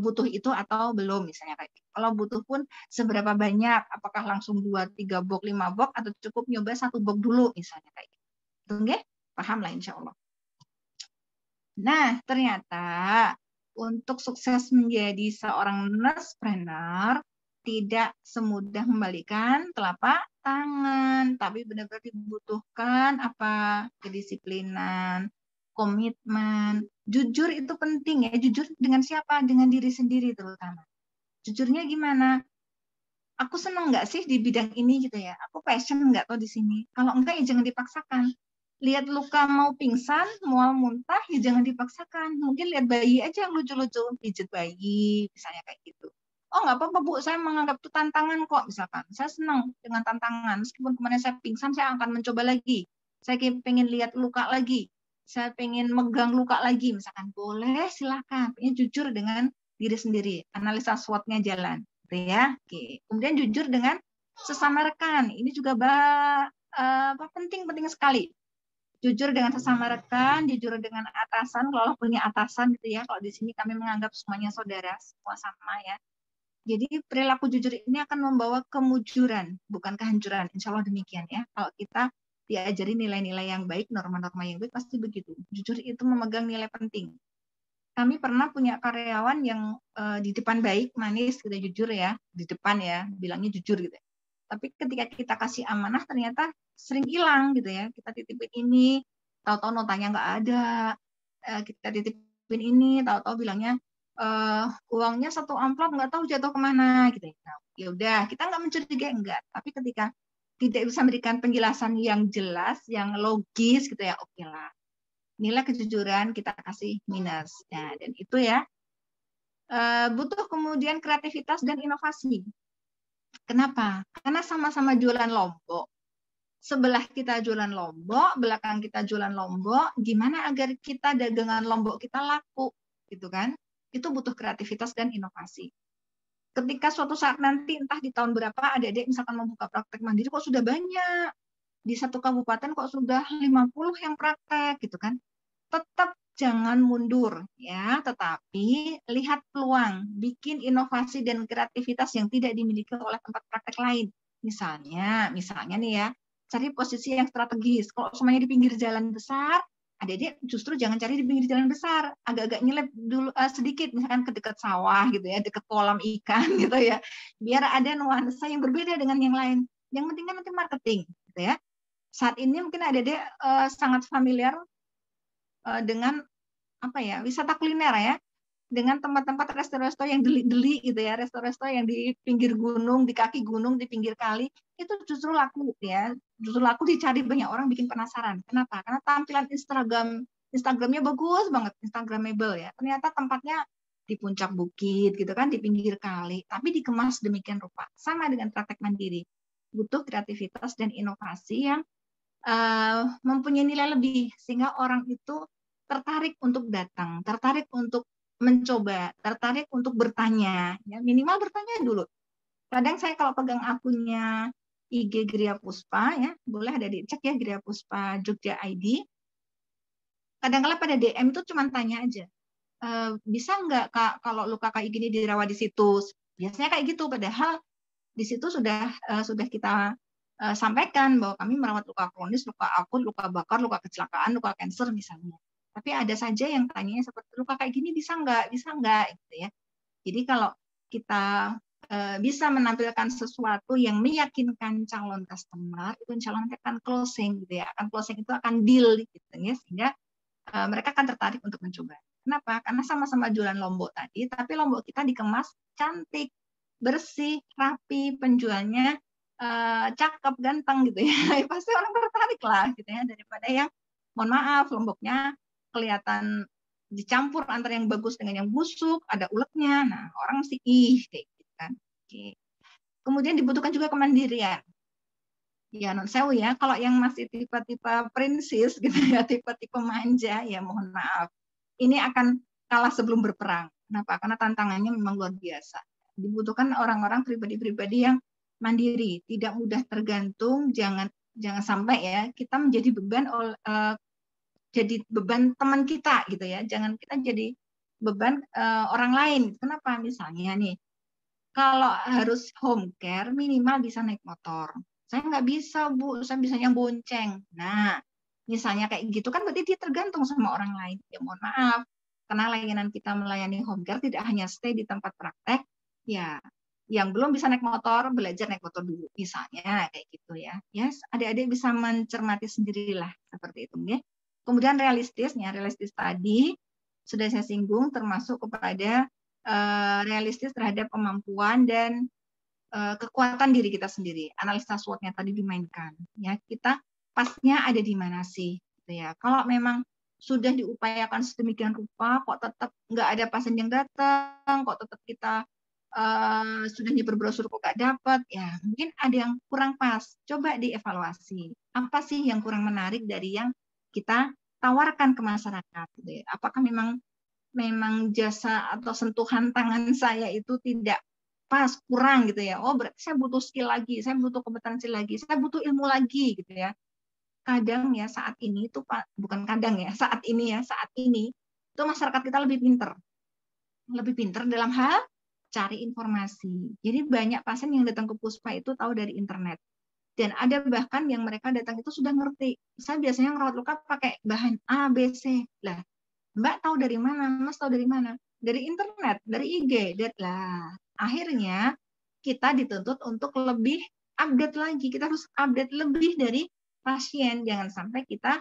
butuh itu atau belum misalnya kayak gitu. Kalau butuh pun seberapa banyak? Apakah langsung 2, 3 box, 5 box atau cukup nyoba 1 box dulu misalnya kayak gitu. Oke? Paham lah insya Allah. Nah, ternyata untuk sukses menjadi seorang nurse-preneur tidak semudah membalikan telapak tangan, tapi benar-benar dibutuhkan apa? Kedisiplinan, komitmen. Jujur itu penting ya. Jujur dengan siapa? Dengan diri sendiri terutama. Jujurnya gimana? aku senang nggak sih di bidang ini gitu ya, aku passion nggak tuh di sini. Kalau enggak ya jangan dipaksakan. Lihat luka mau pingsan, mau muntah ya jangan dipaksakan. Mungkin lihat bayi aja yang lucu-lucu, pijet bayi misalnya kayak gitu. Oh nggak apa-apa Bu, saya menganggap itu tantangan kok misalkan. Saya senang dengan tantangan. Meskipun kemarin saya pingsan, saya akan mencoba lagi. Saya pengen lihat luka lagi. Saya pengen megang luka lagi misalkan. Boleh silakan. Pengen jujur dengan diri sendiri. Analisa SWOT-nya jalan. Gitu ya. Oke. Kemudian jujur dengan sesama rekan. Ini juga penting sekali. Jujur dengan sesama rekan, jujur dengan atasan, kalau punya atasan gitu ya. Kalau di sini kami menganggap semuanya saudara, semua sama ya. Jadi perilaku jujur ini akan membawa kemujuran, bukan kehancuran. Insya Allah demikian ya. Kalau kita diajari nilai-nilai yang baik, norma-norma yang baik, pasti begitu. Jujur itu memegang nilai penting. Kami pernah punya karyawan yang di depan baik, manis, kita jujur ya, di depan ya, bilangnya jujur gitu. Tapi ketika kita kasih amanah, ternyata sering hilang gitu ya. Kita titipin ini, tahu-tahu notanya nggak ada. Kita titipin ini, tahu-tahu bilangnya uangnya 1 amplop nggak tahu jatuh kemana gitu. Nah, ya udah, kita nggak mencurigai enggak. Tapi ketika tidak bisa memberikan penjelasan yang jelas, yang logis gitu ya, oke lah. Nilai kejujuran kita kasih minus. Nah, dan itu ya butuh kemudian kreativitas dan inovasi. Kenapa? Karena sama-sama jualan lombok. Sebelah kita jualan lombok, belakang kita jualan lombok. Gimana agar kita dagangan lombok kita laku, gitu kan? Itu butuh kreativitas dan inovasi. Ketika suatu saat nanti, entah di tahun berapa, adik-adik misalkan membuka praktek mandiri, kok sudah banyak. Di satu kabupaten kok sudah 50 yang praktek, gitu kan. Tetap jangan mundur, ya. Tetapi lihat peluang, bikin inovasi dan kreativitas yang tidak dimiliki oleh tempat praktek lain. Misalnya nih ya, cari posisi yang strategis. Kalau semuanya di pinggir jalan besar, adik-adik justru jangan cari di pinggir jalan besar, agak-agak nyelip dulu sedikit, misalkan ke dekat sawah gitu ya, dekat kolam ikan gitu ya, biar ada nuansa yang berbeda dengan yang lain. Yang penting kan nanti marketing gitu ya. Saat ini mungkin adik-adik sangat familiar dengan apa ya, wisata kuliner ya, dengan tempat-tempat resto-resto yang deli-deli gitu ya, resto-resto yang di pinggir gunung, di kaki gunung, di pinggir kali, itu justru laku ya, justru laku dicari banyak orang, bikin penasaran. Kenapa? Karena tampilan Instagramnya bagus banget, Instagramable ya. Ternyata tempatnya di puncak bukit gitu kan, di pinggir kali, tapi dikemas demikian rupa. Sama dengan praktek mandiri, butuh kreativitas dan inovasi yang mempunyai nilai lebih, sehingga orang itu tertarik untuk datang, tertarik untuk mencoba, tertarik untuk bertanya, ya minimal bertanya dulu. Kadang saya kalau pegang akunnya IG Gria Puspa ya, boleh ada dicek ya, Gria Puspa Jogja ID. Kadang-kala pada DM itu cuma tanya aja, bisa nggak Kak kalau luka kayak gini dirawat di situ? Biasanya kayak gitu, padahal di situ sudah kita sampaikan bahwa kami merawat luka kronis, luka akut, luka bakar, luka kecelakaan, luka kanker misalnya. Tapi ada saja yang tanyanya seperti luka kayak gini bisa nggak gitu ya. Jadi kalau kita bisa menampilkan sesuatu yang meyakinkan calon customer, itu insya Allah akan closing gitu ya. Akan closing itu akan deal gitu ya, sehingga mereka akan tertarik untuk mencoba. Kenapa? Karena sama-sama jualan lombok tadi, tapi lombok kita dikemas cantik, bersih, rapi, penjualnya cakep, ganteng gitu ya. Pasti orang tertarik lah gitu ya, daripada yang mohon maaf lomboknya kelihatan dicampur antara yang bagus dengan yang busuk, ada uletnya. Nah, orang mesti kayak gitu kan. Oke. Kemudian dibutuhkan juga kemandirian. Ya, non sewu ya, kalau yang masih tipe-tipe princess gitu ya, tipe-tipe manja, ya mohon maaf. Ini akan kalah sebelum berperang. Kenapa? Karena tantangannya memang luar biasa. Dibutuhkan orang-orang pribadi-pribadi yang mandiri, tidak mudah tergantung, jangan sampai ya kita menjadi beban jadi beban teman kita gitu ya. Jangan kita jadi beban orang lain. Kenapa? Misalnya nih, kalau harus home care minimal bisa naik motor. Saya nggak bisa, Bu, saya bisanya bonceng. Nah, misalnya kayak gitu kan berarti dia tergantung sama orang lain. Ya mohon maaf, karena layanan kita melayani home care tidak hanya stay di tempat praktek, ya yang belum bisa naik motor, belajar naik motor dulu. Misalnya kayak gitu ya. Yes, adik-adik bisa mencermati sendirilah seperti itu ya. Kemudian realistis tadi sudah saya singgung, termasuk kepada realistis terhadap kemampuan dan kekuatan diri kita sendiri. Analisa SWOT-nya tadi dimainkan. Ya, kita pasnya ada di mana sih? Gitu ya. Kalau memang sudah diupayakan sedemikian rupa, kok tetap nggak ada pasien yang datang, kok tetap kita sudah nyebar brosur kok nggak dapat, ya mungkin ada yang kurang pas. Coba dievaluasi. Apa sih yang kurang menarik dari yang kita tawarkan ke masyarakat? Gitu ya. Apakah memang jasa atau sentuhan tangan saya itu tidak pas, kurang gitu ya. Oh, berarti saya butuh skill lagi, saya butuh kompetensi lagi, saya butuh ilmu lagi gitu ya. Kadang ya saat ini itu Pak, bukan kadang ya, saat ini itu masyarakat kita lebih pinter. Lebih pinter dalam hal cari informasi. Jadi banyak pasien yang datang ke Puspa itu tahu dari internet. Dan ada bahkan yang mereka datang itu sudah ngerti. Saya biasanya ngerawat luka pakai bahan A, B, C. Lah, Mbak tahu dari mana? Mas tahu dari mana? Dari internet, dari IG. Lah, akhirnya kita dituntut untuk lebih update lagi. Kita harus update lebih dari pasien. Jangan sampai kita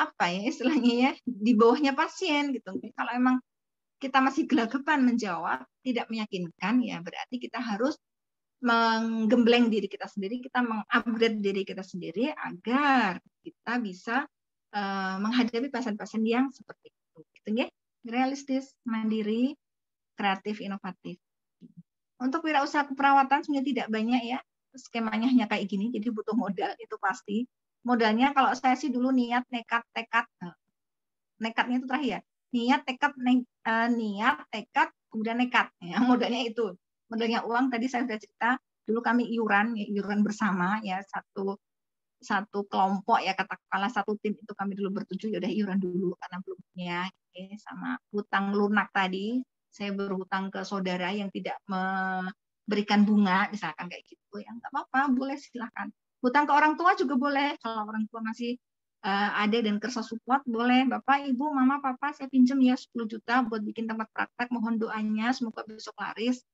apa ya istilahnya ya di bawahnya pasien gitu. Kalau emang kita masih gelagapan menjawab, tidak meyakinkan, ya berarti kita harus menggembleng diri kita sendiri, kita mengupgrade diri kita sendiri agar kita bisa menghadapi pasien-pasien yang seperti itu. Gitu ya. Realistis, mandiri, kreatif, inovatif. Untuk wirausaha keperawatan sebenarnya tidak banyak ya. Skemanya hanya kayak gini, jadi butuh modal itu pasti. Modalnya kalau saya sih dulu niat, nekat, tekad. Nekatnya itu terakhir ya. Niat, tekad, kemudian nekat. Ya, modalnya itu. Modalnya uang tadi saya sudah cerita. Dulu kami iuran bersama ya satu kelompok ya katakanlah satu tim itu kami dulu bertujuh ya udah iuran dulu karena belum punya. Sama hutang lunak tadi saya berhutang ke saudara yang tidak memberikan bunga misalkan kayak gitu ya nggak apa-apa boleh silahkan. Hutang ke orang tua juga boleh kalau orang tua masih ada dan kersa support boleh Bapak Ibu Mama Papa saya pinjam ya 10 juta buat bikin tempat praktek mohon doanya semoga besok laris.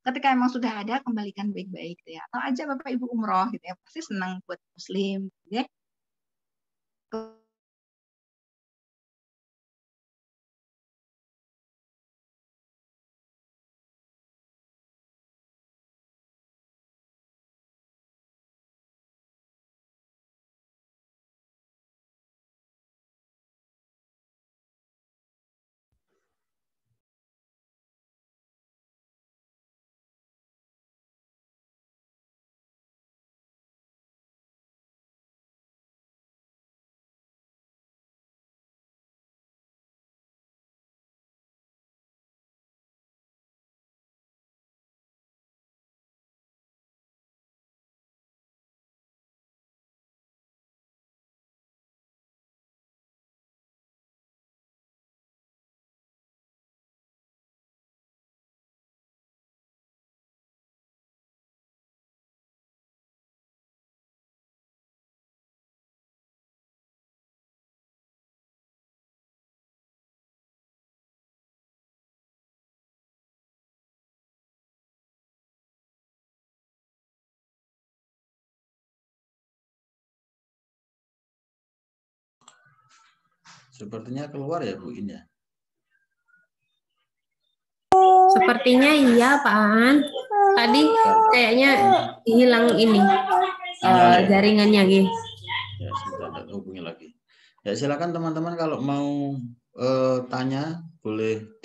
Ketika emang sudah ada kembalikan baik-baik ya atau aja Bapak Ibu umroh gitu ya pasti senang buat muslim gitu ya. Sepertinya keluar ya Bu ini ya. Sepertinya iya Pak An. Tadi kayaknya hilang ini jaringannya gitu. Ya sebentar hubungi lagi. Ya silakan teman-teman kalau mau tanya boleh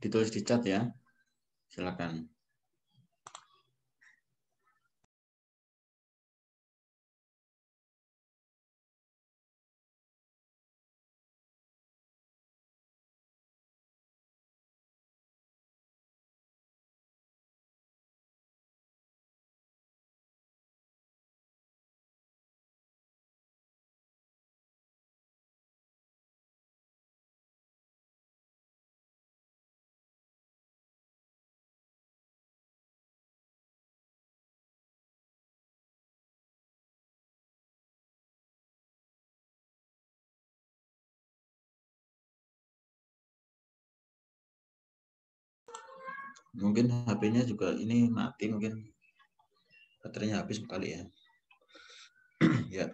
ditulis di chat ya. Silakan. Mungkin HP-nya juga ini mati, mungkin baterainya habis kali ya. Ya.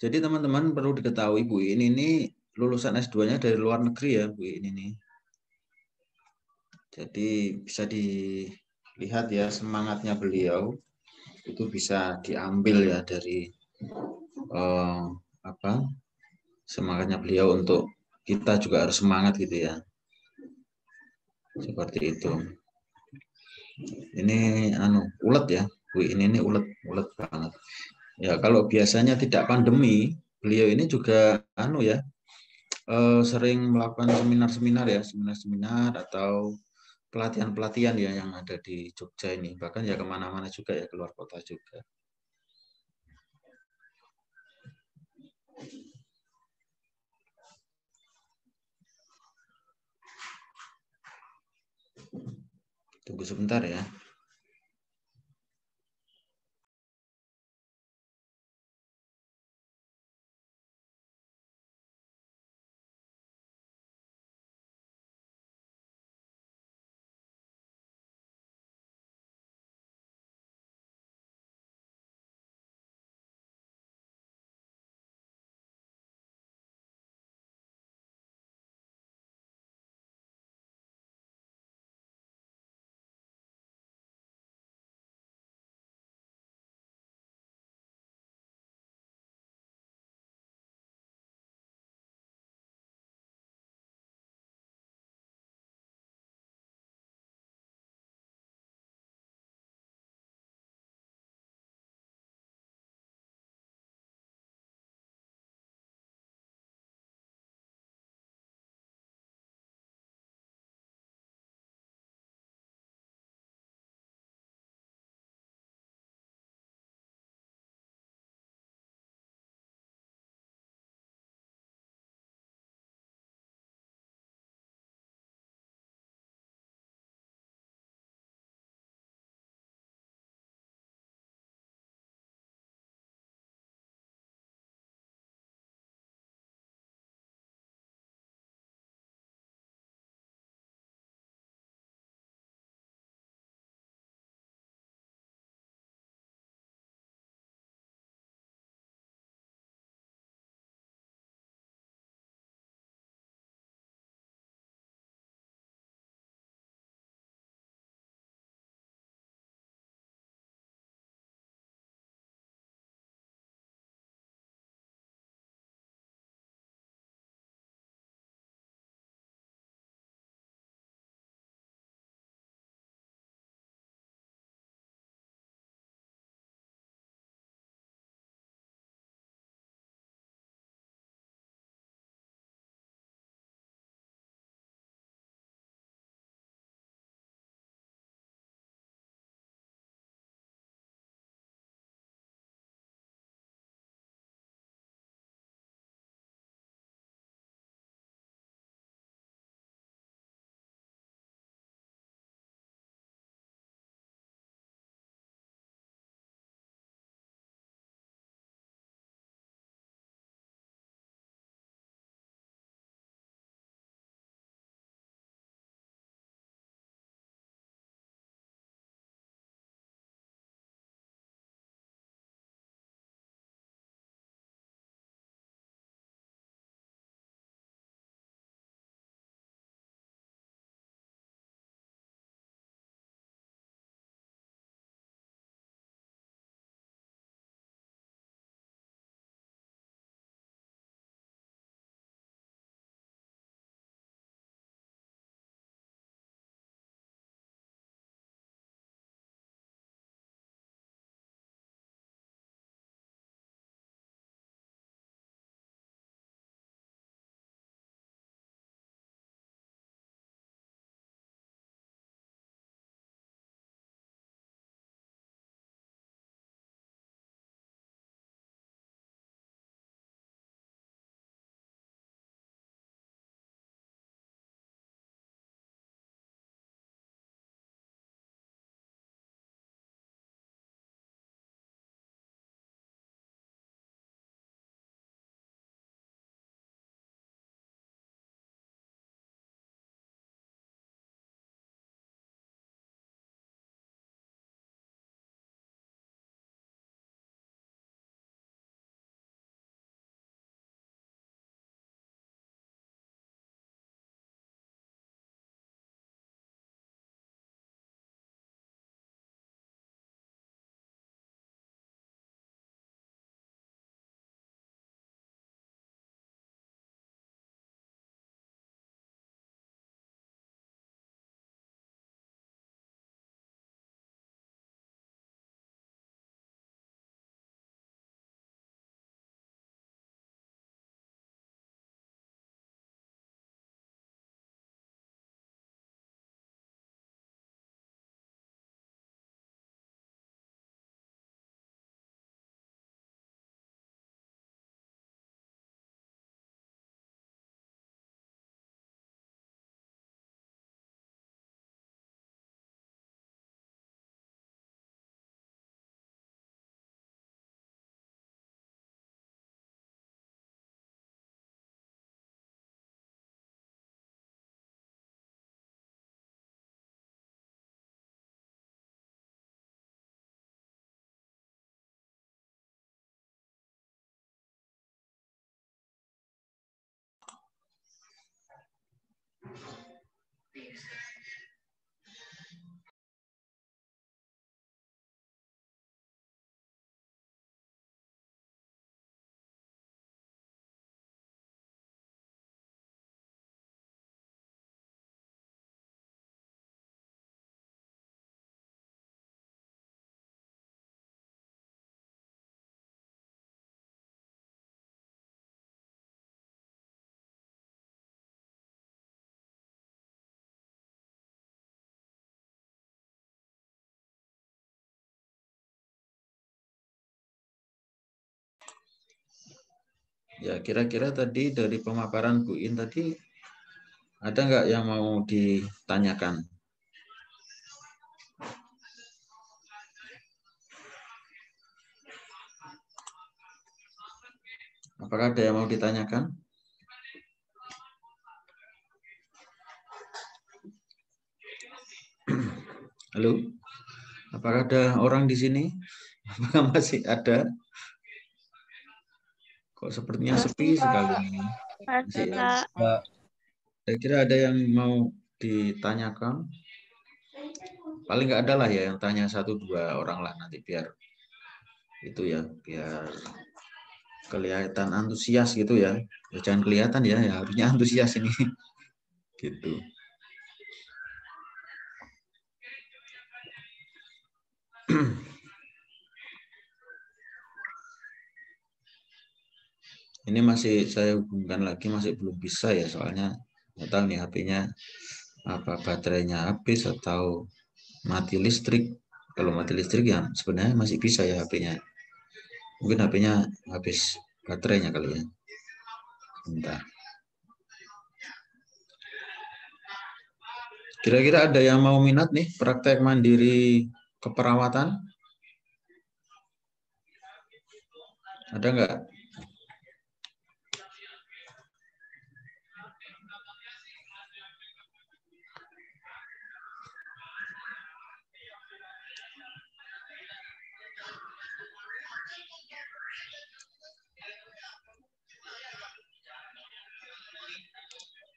Jadi teman-teman perlu diketahui Bu ini lulusan S2-nya dari luar negeri ya Bu ini nih. Jadi bisa di lihat ya semangatnya beliau itu bisa diambil ya dari semangatnya beliau untuk kita juga harus semangat gitu ya. Seperti itu. Ini ulet ya, Bu. Ini ulet banget. Ya, kalau biasanya tidak pandemi, beliau ini juga sering melakukan seminar-seminar ya, seminar-seminar atau pelatihan-pelatihan ya yang ada di Jogja ini. Bahkan ya kemana-mana juga ya, keluar kota juga. Tunggu sebentar ya. Ya, kira-kira tadi dari pemaparan Bu In tadi ada nggak yang mau ditanyakan? Apakah ada yang mau ditanyakan? Halo? Apakah ada orang di sini? Apakah masih ada? Kok sepertinya sepi sekali ini. Masih ada. Saya kira ada yang mau ditanyakan. Paling nggak ada lah ya yang tanya 1-2 orang lah nanti biar itu ya, biar kelihatan antusias gitu ya. Ya jangan kelihatan ya, ya harusnya antusias ini. Gitu. Ini masih saya hubungkan lagi, masih belum bisa ya, soalnya nggak tahu nih HP-nya apa baterainya habis atau mati listrik. Kalau mati listrik ya sebenarnya masih bisa ya HP-nya. Mungkin HP-nya habis baterainya kali ya. Bentar. Kira-kira ada yang mau minat nih praktek mandiri keperawatan? Ada nggak?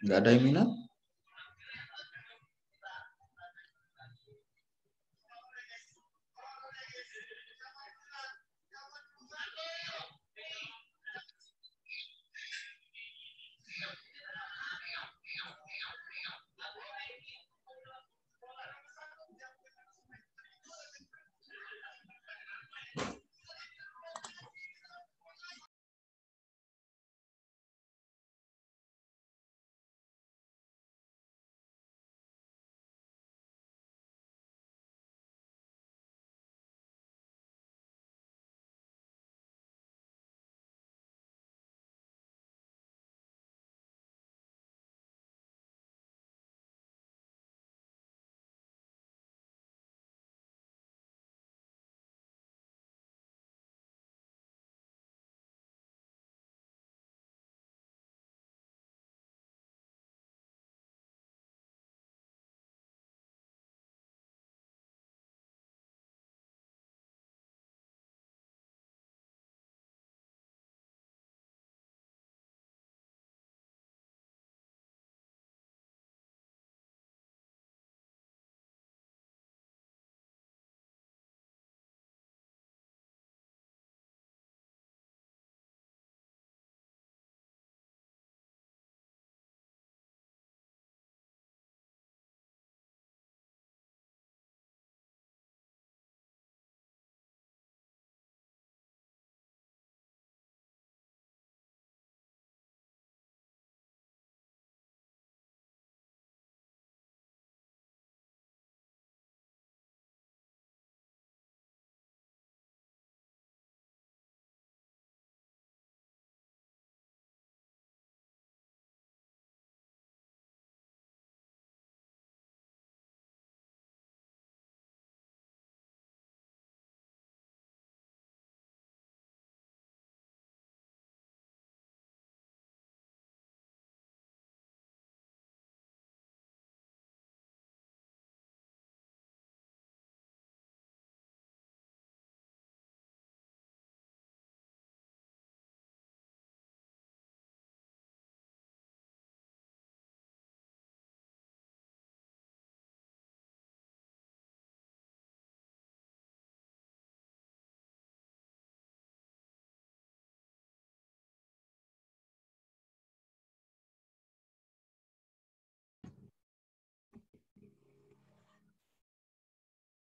Nggak ada yang minat?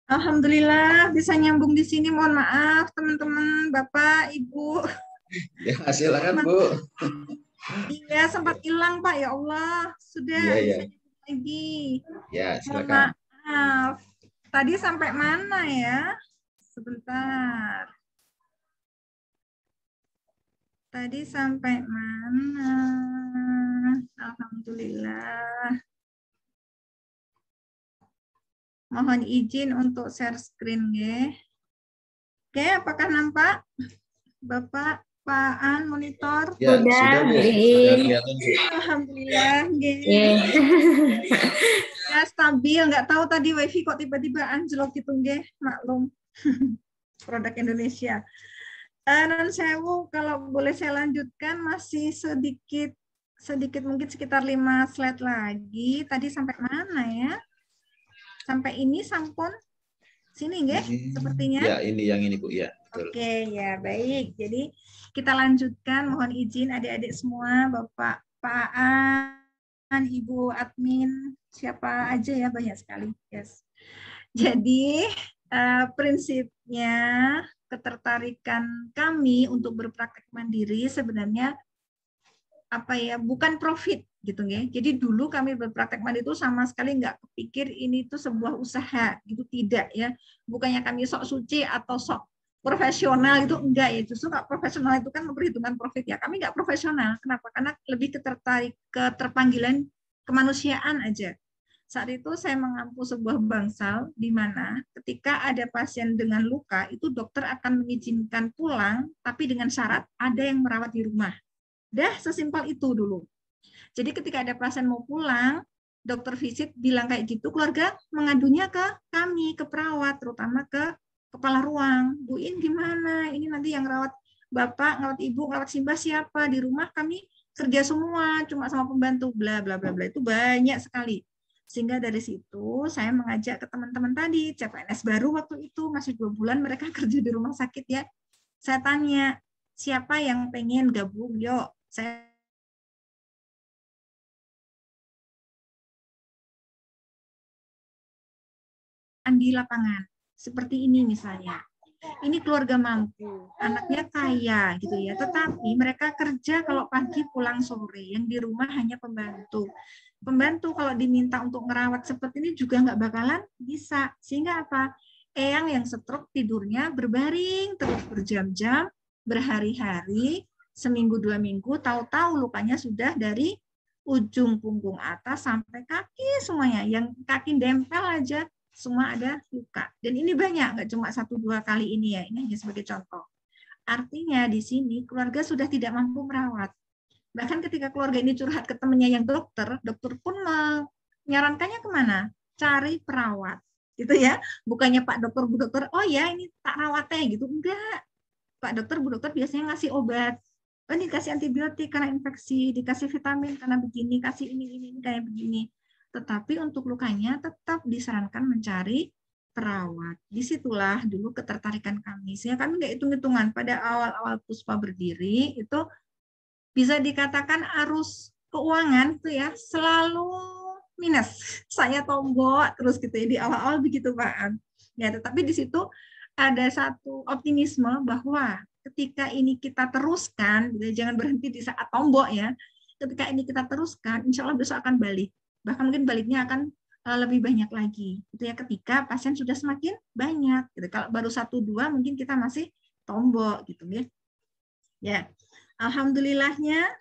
Alhamdulillah bisa nyambung di sini. Mohon maaf teman-teman, Bapak, Ibu. Ya, silakan Bu. Iya, sempat hilang Pak. Ya Allah, sudah Iya, bisa iya. nyambung lagi. Ya, Mohon silakan. maaf. Tadi sampai mana ya? Sebentar. Tadi sampai mana? Alhamdulillah. Mohon izin untuk share screen, ya. Oke, apakah nampak? Bapak, Pak An, monitor? Ya, Sudah, sudah Bu. Bu Sudah Iin. kelihatan Bu. Alhamdulillah, Yeah. ya stabil. Nggak tahu tadi wifi kok tiba-tiba anjlok gitu, nggih. Maklum. Produk Indonesia. Non sewu, kalau boleh saya lanjutkan, masih sedikit mungkin sekitar 5 slide lagi. Tadi sampai mana ya? Sampai ini sampun sini nggih sepertinya. Ya, ini yang ini Bu, ya. Betul. Oke, ya baik. Jadi kita lanjutkan. Mohon izin adik-adik semua, Bapak, Pak Aan, Ibu admin, siapa aja ya, banyak sekali. Yes. Jadi prinsipnya ketertarikan kami untuk berpraktek mandiri sebenarnya apa ya, bukan profit gitu ya. Jadi dulu kami berpraktek mandiri itu sama sekali nggak kepikir ini tuh sebuah usaha gitu, tidak ya. Bukannya kami sok suci atau sok profesional itu, enggak ya. Justru nggak profesional itu kan memperhitungkan profit ya. Kami nggak profesional. Kenapa? Karena lebih keterpanggilan kemanusiaan aja. Saat itu saya mengampu sebuah bangsal di mana ketika ada pasien dengan luka itu dokter akan mengizinkan pulang, tapi dengan syarat ada yang merawat di rumah. Dah sesimpel itu dulu. Jadi ketika ada pasien mau pulang, dokter visit bilang kayak gitu, keluarga mengadunya ke kami, ke perawat, terutama ke kepala ruang. Bu In gimana? Ini nanti yang rawat bapak, rawat ibu, rawat Simbah siapa? Di rumah kami kerja semua, cuma sama pembantu, bla bla bla bla. Itu banyak sekali. Sehingga dari situ saya mengajak ke teman-teman tadi, CPNS baru waktu itu, masih 2 bulan mereka kerja di rumah sakit ya. Saya tanya, siapa yang pengen gabung? Yuk, saya di lapangan. Seperti ini misalnya. Ini keluarga mampu, anaknya kaya gitu ya. Tetapi mereka kerja kalau pagi pulang sore, yang di rumah hanya pembantu. Pembantu kalau diminta untuk ngerawat seperti ini juga nggak bakalan bisa. Sehingga apa? Eyang yang stroke tidurnya berbaring terus berjam-jam, berhari-hari, seminggu 2 minggu, tahu-tahu lukanya sudah dari ujung punggung atas sampai kaki semuanya. Yang kaki dempel aja semua ada luka. Dan ini banyak, nggak cuma 1-2 kali ini ya. Ini hanya sebagai contoh. Artinya di sini keluarga sudah tidak mampu merawat. Bahkan ketika keluarga ini curhat ke temannya yang dokter, dokter pun menyarankannya kemana? Cari perawat. Gitu ya. Bukannya Pak dokter, Bu dokter, oh ya ini tak rawatnya gitu. Enggak. Pak dokter, Bu dokter biasanya ngasih obat. Oh, ini dikasih antibiotik karena infeksi, dikasih vitamin karena begini, kasih ini kayak begini. Tetapi untuk lukanya tetap disarankan mencari perawat. Disitulah dulu ketertarikan kami. Sehingga kami nggak hitung-hitungan. Pada awal-awal Puspa berdiri, itu bisa dikatakan arus keuangan itu ya selalu minus. Saya tombok terus gitu ya di awal-awal begitu Pak. Ya, tetapi di situ ada satu optimisme bahwa ketika ini kita teruskan, jangan berhenti di saat tombok ya. Ketika ini kita teruskan, insya Allah besok akan balik. Bahkan mungkin baliknya akan lebih banyak lagi. Itu ya ketika pasien sudah semakin banyak. Gitu. Kalau baru 1-2 mungkin kita masih tombok gitu ya. Ya, alhamdulillahnya,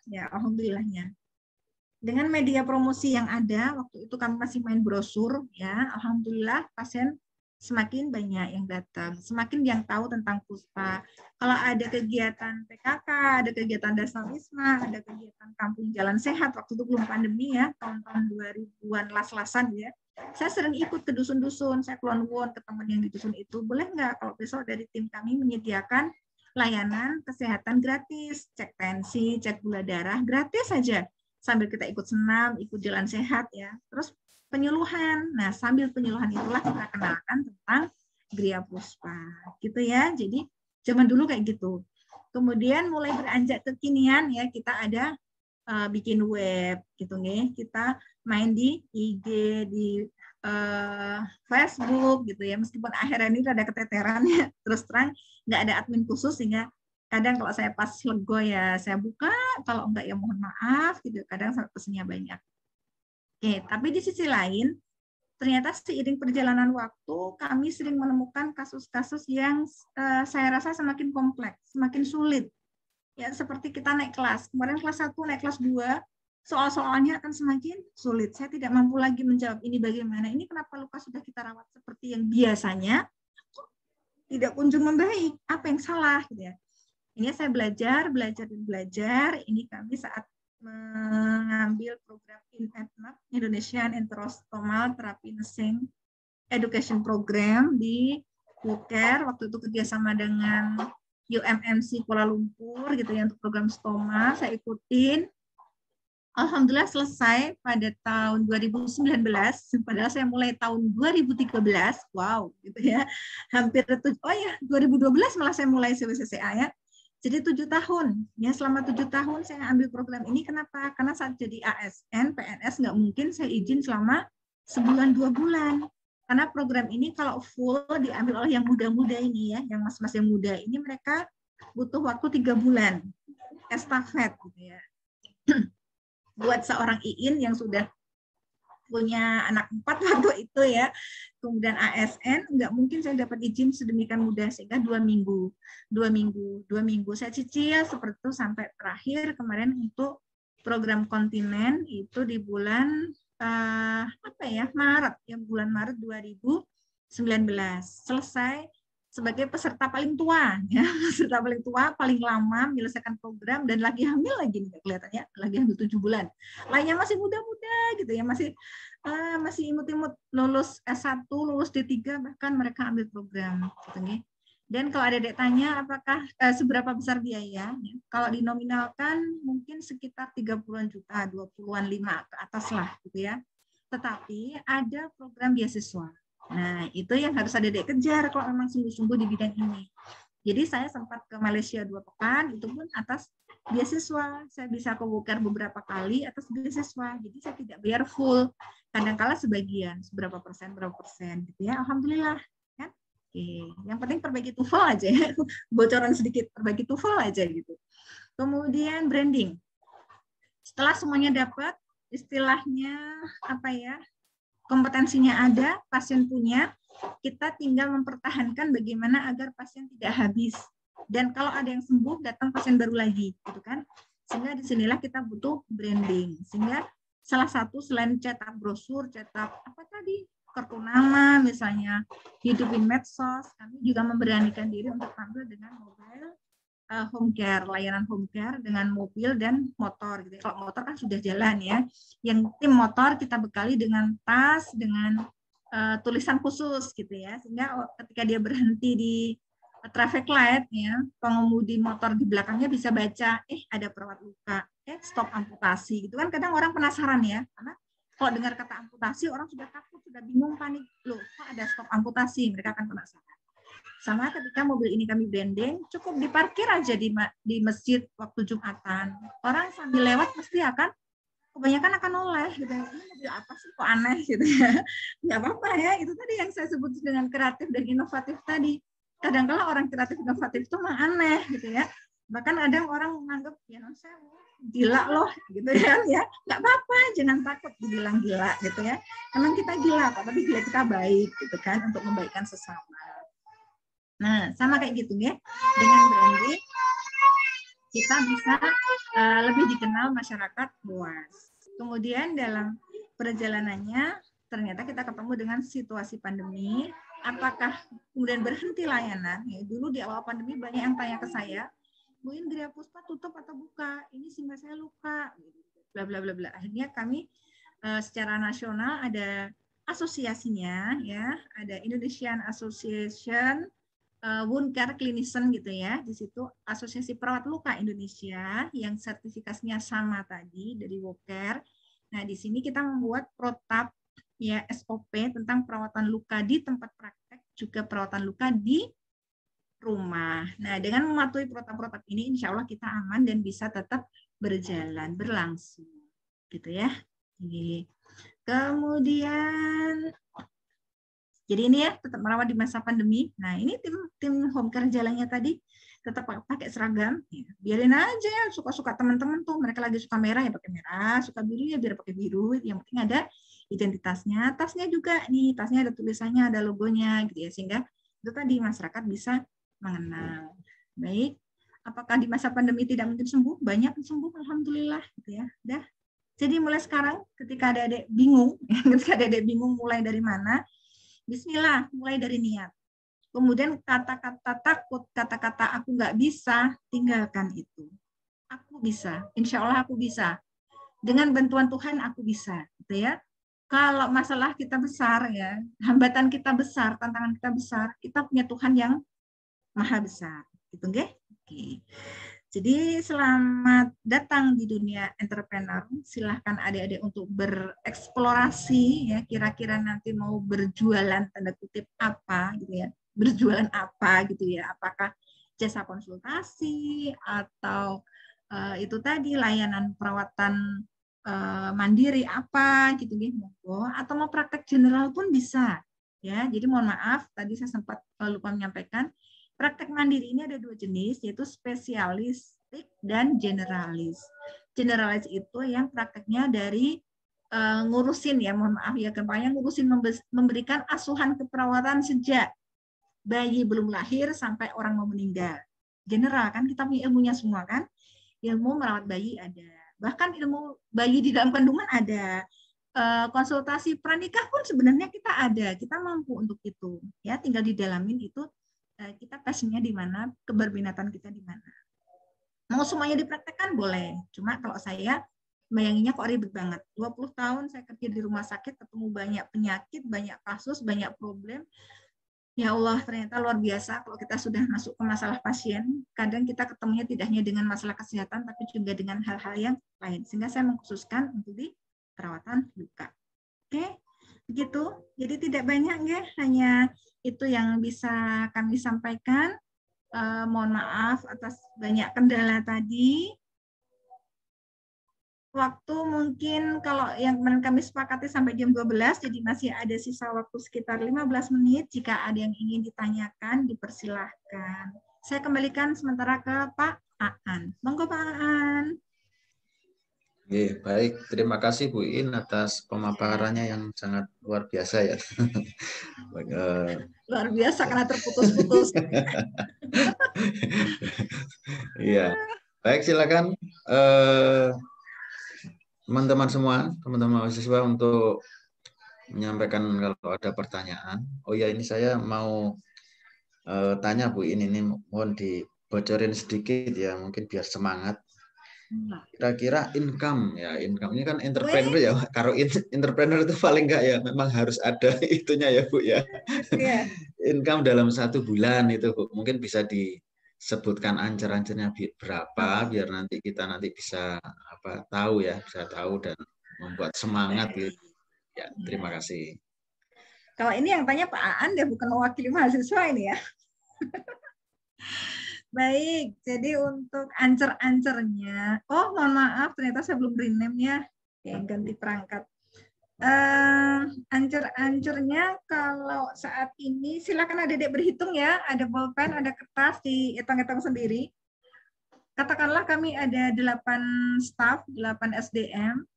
dengan media promosi yang ada waktu itu kami masih main brosur ya, alhamdulillah pasien semakin banyak yang datang, semakin yang tahu tentang Puspa. Kalau ada kegiatan PKK, ada kegiatan Dasar Wisma, ada kegiatan Kampung Jalan Sehat, waktu itu belum pandemi ya, tahun-tahun 2000-an las-lasan ya. Saya sering ikut ke dusun-dusun, saya keluar ke teman yang di dusun itu, boleh nggak kalau besok dari tim kami menyediakan layanan kesehatan gratis, cek tensi, cek gula darah, gratis saja. Sambil kita ikut senam, ikut jalan sehat ya. Terus penyuluhan. Nah, sambil penyuluhan itulah kita kenalkan tentang Gria Puspa. Gitu ya. Jadi zaman dulu kayak gitu. Kemudian mulai beranjak kekinian ya, kita ada bikin web gitu nih. Kita main di IG, di Facebook gitu ya. Meskipun akhirnya ini ada keteteran ya. Terus terang nggak ada admin khusus sehingga kadang kalau saya pas lego ya saya buka, kalau enggak ya mohon maaf gitu. Kadang pesennya banyak. Oke, tapi di sisi lain, ternyata seiring perjalanan waktu, kami sering menemukan kasus-kasus yang saya rasa semakin kompleks, semakin sulit. Ya seperti kita naik kelas. Kemarin kelas 1 naik kelas 2, soal-soalnya akan semakin sulit. Saya tidak mampu lagi menjawab ini bagaimana. Ini kenapa luka sudah kita rawat seperti yang biasanya tidak kunjung membaik. Apa yang salah gitu ya. Ini saya belajar. Ini kami saat mengambil program INETNAP, Indonesian Enterostomal Therapy Nursing Education Program di WOCARE, waktu itu kerjasama dengan UMMC Kuala Lumpur gitu ya untuk program stoma, saya ikutin. Alhamdulillah selesai pada tahun 2019, padahal saya mulai tahun 2013, wow gitu ya, hampir 2012 malah saya mulai CWCCA ya. Jadi 7 tahun, ya selama 7 tahun saya ambil program ini. Kenapa? Karena saat jadi ASN, PNS nggak mungkin saya izin selama sebulan 2 bulan. Karena program ini kalau full diambil oleh yang muda-muda ini ya, yang mas-mas yang muda ini mereka butuh waktu 3 bulan estafet gitu ya. Buat seorang IIN yang sudah punya anak 4 waktu itu ya, kemudian ASN, nggak mungkin saya dapat izin sedemikian mudah, sehingga 2 minggu saya cicil seperti itu sampai terakhir kemarin untuk program kontinen itu di bulan bulan Maret 2019 selesai sebagai peserta paling tua ya, peserta paling tua paling lama menyelesaikan program dan lagi hamil lagi nih kelihatannya, lagi hamil 7 bulan. Lainnya masih muda-muda gitu ya, masih imut-imut lulus S1, lulus D3 bahkan mereka ambil program gitu nih. Dan kalau ada dek tanya apakah seberapa besar biaya? Ya, kalau dinominalkan mungkin sekitar 30-an juta, 20-an 5 ke atas lah gitu ya. Tetapi ada program beasiswa. Nah, itu yang harus ada dek kejar kalau memang sungguh-sungguh di bidang ini. Jadi saya sempat ke Malaysia 2 pekan, itu pun atas beasiswa. Saya bisa ke WOCARE beberapa kali atas beasiswa. Jadi saya tidak bayar full. Kadang-kala sebagian, berapa persen gitu ya. Alhamdulillah. Kan? Oke. Yang penting perbaiki TOEFL aja ya. Bocoran sedikit, perbaiki TOEFL aja gitu. Kemudian branding. Setelah semuanya dapat, istilahnya apa ya? Kompetensinya ada, pasien punya, kita tinggal mempertahankan bagaimana agar pasien tidak habis. Dan kalau ada yang sembuh, datang pasien baru lagi, gitu kan? Sehingga disinilah kita butuh branding. Sehingga salah satu selain cetak brosur, cetak kartu nama, misalnya hidupin medsos, kami juga memberanikan diri untuk tampil dengan mobile home care, layanan home care dengan mobil dan motor gitu. Kalau motor kan sudah jalan ya. Yang tim motor kita bekali dengan tas, dengan tulisan khusus gitu ya. Sehingga ketika dia berhenti di traffic light ya, pengemudi motor di belakangnya bisa baca, ada perawat luka, stop amputasi gitu kan. Kadang orang penasaran ya, karena kalau dengar kata amputasi orang sudah takut, sudah bingung, panik. Loh, kok ada stop amputasi? Mereka akan penasaran. Sama ketika mobil ini kami branding, cukup diparkir aja di masjid waktu Jumatan. Orang sambil lewat pasti kebanyakan akan noleh gitu. Ini mobil apa sih kok aneh gitu ya. Nggak apa-apa ya, itu tadi yang saya sebut dengan kreatif dan inovatif tadi. Kadang-kala orang kreatif inovatif itu mah aneh gitu ya. Bahkan ada orang menganggap, ya saya gila loh gitu ya. Nggak apa-apa, jangan takut dibilang gila gitu ya. Memang kita gila kok, tapi gila kita baik gitu kan, untuk membaikkan sesama. Nah, sama kayak gitu ya. Dengan branding, kita bisa lebih dikenal masyarakat luas. Kemudian dalam perjalanannya, ternyata kita ketemu dengan situasi pandemi. Apakah kemudian berhenti layanan? Ya, dulu di awal pandemi banyak yang tanya ke saya, Bu In, Gria Puspa tutup atau buka? Ini singgah saya luka. Bla bla bla bla. Akhirnya kami secara nasional ada asosiasinya, ya, ada Indonesian Association Wound Care Clinician gitu ya. Di situ Asosiasi Perawat Luka Indonesia yang sertifikasinya sama tadi dari WOCARE. Nah, di sini kita membuat protap ya, SOP tentang perawatan luka di tempat praktek, juga perawatan luka di rumah. Nah, dengan mematuhi protap-protap ini, insya Allah kita aman dan bisa tetap berlangsung, gitu ya. Kemudian, jadi ini ya, tetap merawat di masa pandemi. Nah, ini tim home care jalannya tadi tetap pakai seragam. Ya, biarin aja ya, suka-suka teman-teman tuh. Mereka lagi suka merah ya pakai merah, suka biru ya biar pakai biru. Yang penting ada identitasnya. Tasnya juga nih, tasnya ada tulisannya, ada logonya gitu ya. Sehingga itu tadi masyarakat bisa mengenal. Baik. Apakah di masa pandemi tidak mungkin sembuh? Banyak yang sembuh, alhamdulillah, gitu ya. Dah. Jadi mulai sekarang, ketika adik-adik bingung, ketika adik-adik bingung mulai dari mana, Bismillah, mulai dari niat. Kemudian kata-kata takut, kata-kata aku nggak bisa, tinggalkan itu. Aku bisa, insya Allah aku bisa. Dengan bantuan Tuhan aku bisa, gitu ya. Kalau masalah kita besar ya, hambatan kita besar, tantangan kita besar, kita punya Tuhan yang maha besar, gitu nggih? Oke. Jadi selamat datang di dunia entrepreneur. Silahkan adik-adik untuk bereksplorasi ya, kira-kira nanti mau berjualan tanda kutip apa gitu ya. Berjualan apa gitu ya. Apakah jasa konsultasi atau itu tadi layanan perawatan mandiri apa gitu ya. Atau mau praktek general pun bisa ya. Jadi mohon maaf tadi saya sempat lupa menyampaikan. Praktek mandiri ini ada dua jenis, yaitu spesialistik dan generalis. Generalis itu yang prakteknya dari ngurusin ya, mohon maaf ya, kepayang ngurusin memberikan asuhan keperawatan sejak bayi belum lahir sampai orang mau meninggal. General kan, kita punya ilmunya semua kan, ilmu merawat bayi ada, bahkan ilmu bayi di dalam kandungan ada. Konsultasi pranikah pun sebenarnya kita ada, kita mampu untuk itu ya, tinggal didalamin itu. Kita passionnya di mana, keberbinatan kita di mana. Mau semuanya dipraktekkan boleh. Cuma kalau saya bayanginnya kok ribet banget. 20 tahun saya kerja di rumah sakit, ketemu banyak penyakit, banyak kasus, banyak problem. Ya Allah, ternyata luar biasa kalau kita sudah masuk ke masalah pasien. Kadang kita ketemunya tidak hanya dengan masalah kesehatan, tapi juga dengan hal-hal yang lain. Sehingga saya mengkhususkan untuk di perawatan luka. Oke, begitu. Jadi tidak banyak ya, hanya itu yang bisa kami sampaikan. Mohon maaf atas banyak kendala tadi. Waktu mungkin kalau yang kemarin kami sepakati sampai jam 12, jadi masih ada sisa waktu sekitar 15 menit. Jika ada yang ingin ditanyakan, dipersilahkan. Saya kembalikan sementara ke Pak Aan. Monggo Pak Aan. Oke, baik. Terima kasih Bu In atas pemaparannya yang sangat luar biasa ya. Luar biasa karena terputus-putus. Iya. Baik, silakan teman-teman semua, teman-teman mahasiswa untuk menyampaikan kalau ada pertanyaan. Oh ya, ini saya mau tanya Bu In, ini mohon dibocorin sedikit ya, mungkin biar semangat. Kira-kira income ya, income ini kan entrepreneur ya. Kalau entrepreneur itu paling enggak ya, memang harus ada itunya ya Bu ya. Income dalam 1 bulan itu Bu, mungkin bisa disebutkan ancer-ancernya berapa biar nanti kita bisa tahu ya, bisa tahu dan membuat semangat gitu. Ya, terima kasih. Kalau ini yang tanya Pak Aan, dia bukan mewakili mahasiswa ini ya. Baik, jadi untuk ancer-ancernya, oh mohon maaf, ternyata saya belum rename ya, ganti perangkat. Ancer-ancernya kalau saat ini, silakan adik-adik berhitung ya, ada bolpen, ada kertas, dihitung-hitung sendiri. Katakanlah kami ada 8 staff, 8 SDM,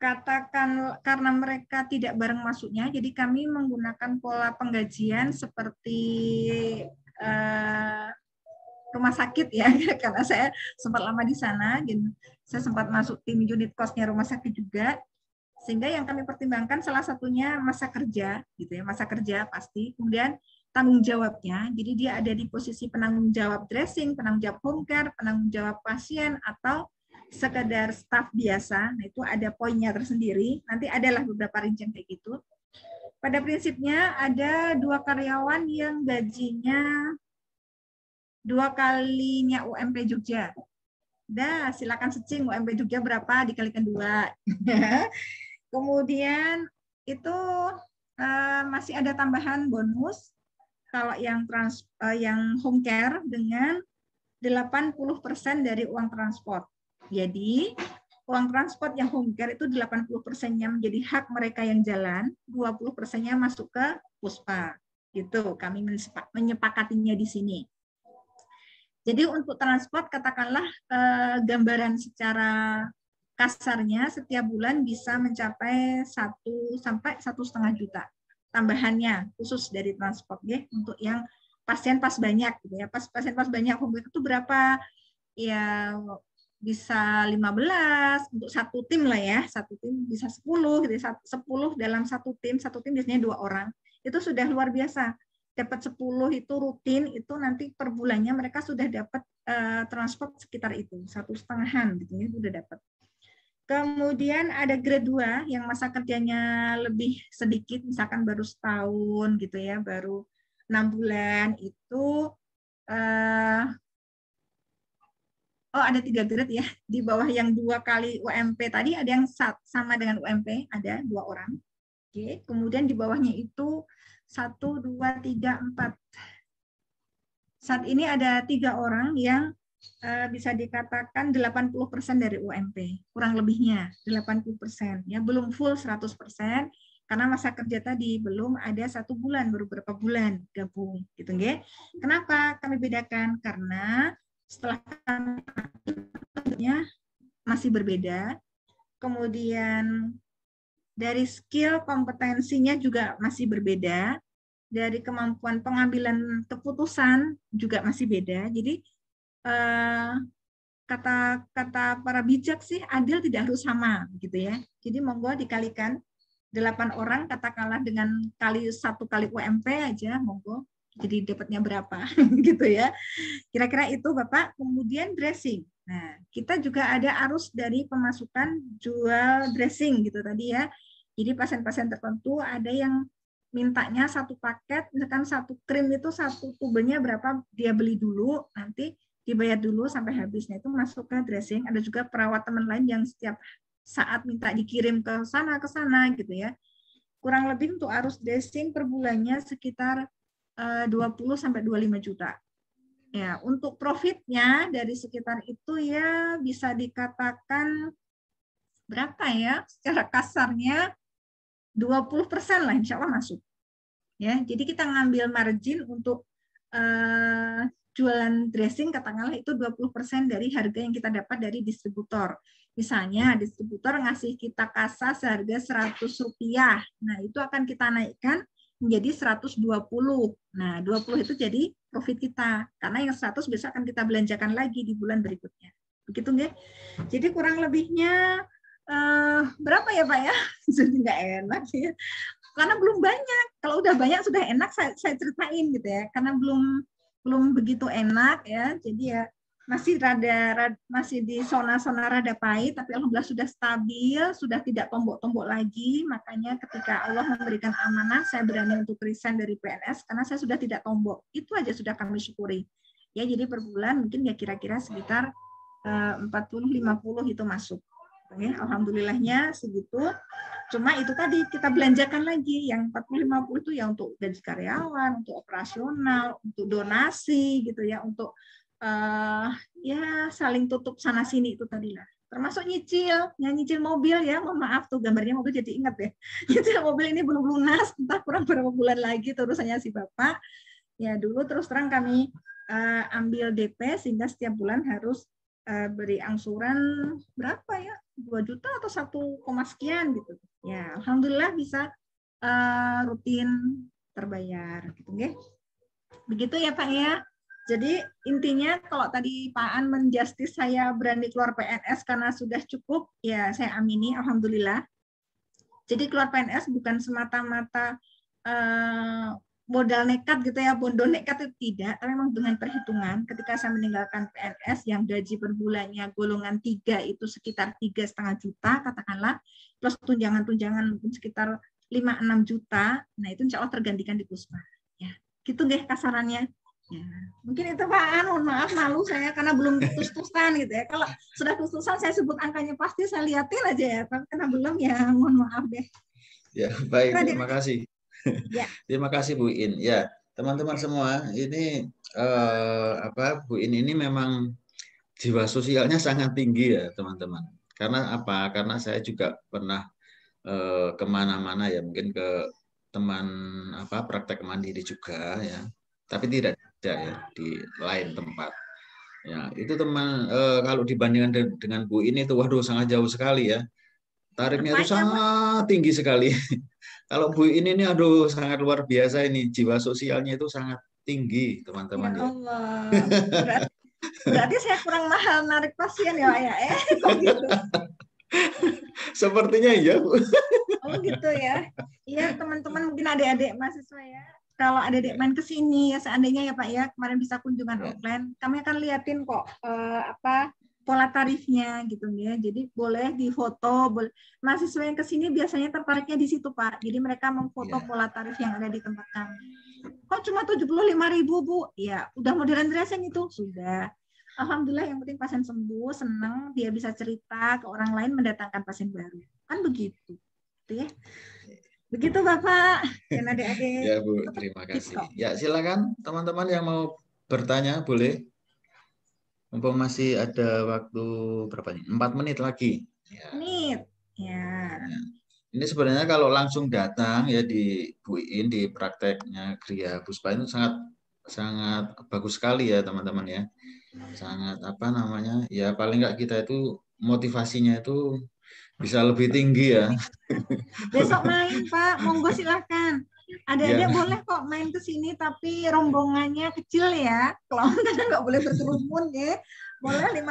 katakan karena mereka tidak bareng masuknya, jadi kami menggunakan pola penggajian seperti rumah sakit ya, karena saya sempat lama di sana, dan saya sempat masuk tim unit cost-nya rumah sakit juga, sehingga yang kami pertimbangkan salah satunya masa kerja, gitu ya, masa kerja pasti, kemudian tanggung jawabnya, jadi dia ada di posisi penanggung jawab dressing, penanggung jawab home care, penanggung jawab pasien, atau sekedar staf biasa. Nah, itu ada poinnya tersendiri, nanti adalah beberapa rincian kayak gitu. Pada prinsipnya ada 2 karyawan yang gajinya 2 kalinya UMP Jogja. Dah, silakan searching UMP Jogja berapa dikalikan 2. Kemudian itu masih ada tambahan bonus kalau yang home care dengan 80% dari uang transport. Jadi uang transport yang home care itu 80%-nya menjadi hak mereka yang jalan, 20%-nya masuk ke Puspa. Gitu, kami menyepakatinya di sini. Jadi untuk transport katakanlah gambaran secara kasarnya setiap bulan bisa mencapai 1 sampai 1,5 juta tambahannya khusus dari transport ya, untuk yang pasien pas banyak gitu ya. Pasien pas banyak itu berapa? Ya bisa 15 untuk satu tim lah ya. Satu tim bisa 10 gitu ya. 10 dalam satu tim biasanya 2 orang. Itu sudah luar biasa. Dapat 10 itu rutin, itu nanti per bulannya mereka sudah dapat transport sekitar itu, 1,5-an gitu ya, sudah dapat. Kemudian ada grade 2 yang masa kerjanya lebih sedikit, misalkan baru setahun gitu ya, baru 6 bulan itu ada 3 grade ya. Di bawah yang 2 kali UMP tadi ada yang sama dengan UMP, ada 2 orang. Oke, kemudian di bawahnya itu 1, 2, 3, 4. Saat ini ada 3 orang yang bisa dikatakan 80% dari UMP, kurang lebihnya 80%, ya belum full 100%, karena masa kerja tadi belum ada 1 bulan, baru beberapa bulan gabung, gitu nggih. Kenapa kami bedakan? Karena setelah kami masih berbeda, kemudian dari skill kompetensinya juga masih berbeda, dari kemampuan pengambilan keputusan juga masih beda. Jadi kata para bijak sih, adil tidak harus sama gitu ya. Jadi monggo dikalikan 8 orang katakanlah dengan kali 1 kali UMP aja, monggo. Jadi dapatnya berapa gitu ya. Kira-kira itu Bapak. Kemudian dressing. Nah, kita juga ada arus dari pemasukan jual dressing gitu tadi ya. Jadi pasien-pasien tertentu ada yang mintanya 1 paket, misalkan 1 krim itu 1 tubenya berapa, dia beli dulu, nanti dibayar dulu sampai habis. Nah, itu masuk ke dressing. Ada juga perawat teman lain yang setiap saat minta dikirim ke sana gitu ya. Kurang lebih untuk arus dressing per bulannya sekitar 20 sampai 25 juta. Ya, untuk profitnya dari sekitar itu ya bisa dikatakan berapa ya? Secara kasarnya 20% lah insya Allah masuk. Ya, jadi kita ngambil margin untuk jualan dressing katakanlah itu 20% dari harga yang kita dapat dari distributor. Misalnya distributor ngasih kita kasa seharga Rp100. Nah, itu akan kita naikkan menjadi 120. Nah, 20 itu jadi profit kita. Karena yang 100 besok akan kita belanjakan lagi di bulan berikutnya. Begitu nggih? Jadi kurang lebihnya berapa ya Pak ya? Jadi nggak enak ya. Karena belum banyak. Kalau udah banyak sudah enak saya ceritain gitu ya. Karena belum begitu enak ya. Jadi ya masih di zona-zona rada pahit, tapi alhamdulillah sudah stabil, sudah tidak tombok-tombok lagi. Makanya ketika Allah memberikan amanah, saya berani untuk resign dari PNS karena saya sudah tidak tombok. Itu aja sudah kami syukuri. Ya, jadi per bulan mungkin ya kira-kira sekitar 40-50 itu masuk. Oke, alhamdulillahnya segitu. Cuma itu tadi kita belanjakan lagi yang 40-50 itu ya untuk gaji karyawan, untuk operasional, untuk donasi gitu ya, untuk ya saling tutup sana sini itu tadi lah. Termasuk nyicil mobil ya. Mohon maaf tuh gambarnya mobil jadi ingat ya. Nyicil mobil ini belum lunas, entah kurang berapa bulan lagi terusannya si Bapak. Ya dulu terus terang kami ambil DP sehingga setiap bulan harus beri angsuran berapa ya? 2 juta atau 1, sekian gitu. Ya, alhamdulillah bisa rutin terbayar gitu nggih. Begitu ya Pak ya. Jadi intinya kalau tadi Pak An menjustis saya berani keluar PNS karena sudah cukup, ya saya amini, alhamdulillah. Jadi keluar PNS bukan semata-mata modal nekat gitu ya, bondo nekat itu tidak, tapi memang dengan perhitungan. Ketika saya meninggalkan PNS yang gaji per bulannya golongan 3 itu sekitar 3,5 juta katakanlah, plus tunjangan-tunjangan mungkin sekitar 5-6 juta, nah itu insya Allah tergantikan di Puspa. Ya, gitu deh kasarannya. Ya, mungkin itu Pak An, mohon maaf malu saya karena belum tus-tusan gitu ya. Kalau sudah tus-tusan saya sebut angkanya pasti saya liatin aja ya, tapi karena belum ya mohon maaf deh. Ya, baik, terima kasih. Ya. Terima kasih Bu In. Ya, teman-teman semua, ini Bu In ini memang jiwa sosialnya sangat tinggi ya, teman-teman. Karena apa? Karena saya juga pernah kemana-mana ya, mungkin ke teman praktek mandiri juga ya. Tapi tidak ada ya di lain tempat. Ya, itu teman kalau dibandingkan dengan Bu ini itu waduh sangat jauh sekali ya. Tarifnya itu sangat tinggi sekali. Kalau Bu ini aduh sangat luar biasa ini, jiwa sosialnya itu sangat tinggi, teman-teman Ya ya. Allah. Berarti saya kurang mahal narik pasien ya Pak ya? Kok gitu? Sepertinya iya, Bu. Oh gitu ya. Iya teman-teman mungkin adik-adik mahasiswa ya. Kalau adik-adik main ke sini ya seandainya ya Pak ya kemarin bisa kunjungan Ya. offline, kami akan liatin kok pola tarifnya gitu ya. Jadi boleh difoto, boleh. Mahasiswa yang ke sini biasanya tertariknya di situ Pak. Jadi mereka memfoto Ya. pola tarif yang ada di tempat kami. Kok cuma 75.000 Bu? Ya, udah modern dressing itu sudah. Alhamdulillah yang penting pasien sembuh, senang, dia bisa cerita ke orang lain mendatangkan pasien baru. Kan begitu. Gitu ya. Begitu Bapak dan adik-adik. Ya Bu, terima kasih. Ya silakan teman-teman yang mau bertanya boleh. Mumpung masih ada waktu berapa nih? 4 menit lagi. Ya. Menit. Ya. Ini sebenarnya kalau langsung datang ya di Bu Iin di prakteknya Gria Puspa itu sangat bagus sekali ya teman-teman ya. Sangat apa namanya? Ya paling nggak kita itu motivasinya itu bisa lebih tinggi ya. Besok main Pak, monggo silahkan. Adik-adik Ya. boleh kok main ke sini tapi rombongannya kecil ya. Kalau kadang nggak boleh berkerumun ya. Boleh 5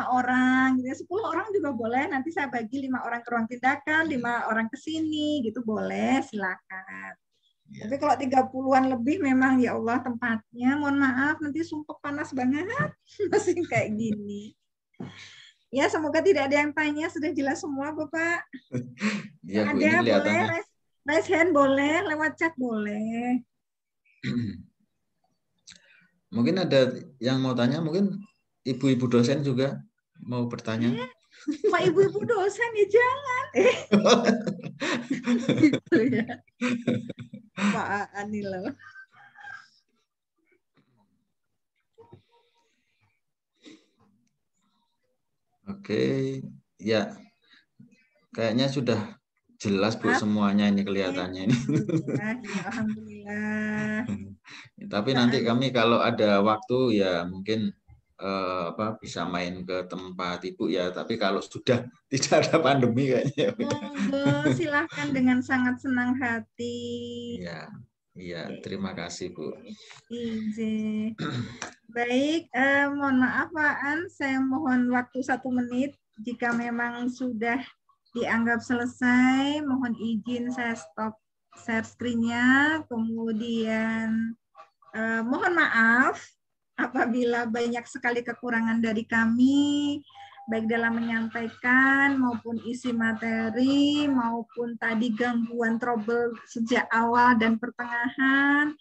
orang gitu. 10 orang juga boleh. Nanti saya bagi 5 orang ke ruang tindakan, 5 orang ke sini gitu boleh, silakan. Ya. Tapi kalau 30-an lebih memang ya Allah tempatnya, mohon maaf nanti sumpah panas banget masih kayak gini. Ya semoga tidak ada yang tanya, sudah jelas semua Bapak. Ya Bu, Ada ini kelihatannya. boleh raise hand boleh, lewat chat boleh. Mungkin ada yang mau tanya, mungkin ibu-ibu dosen juga mau bertanya. Pak ibu-ibu dosen ya jangan. Gitu ya. Pak Anilo. Oke, ya kayaknya sudah jelas Bu semuanya ini kelihatannya ini. Alhamdulillah. Tapi nanti kami kalau ada waktu ya mungkin bisa main ke tempat Ibu ya. Tapi kalau sudah tidak ada pandemi kayaknya. Monggo silahkan dengan sangat senang hati. Iya, terima kasih Bu. Izin. Baik, mohon maaf Pak An, saya mohon waktu 1 menit. Jika memang sudah dianggap selesai, mohon izin saya stop share screen-nya. Kemudian mohon maaf apabila banyak sekali kekurangan dari kami, baik dalam menyampaikan maupun isi materi, maupun tadi gangguan trouble sejak awal dan pertengahan.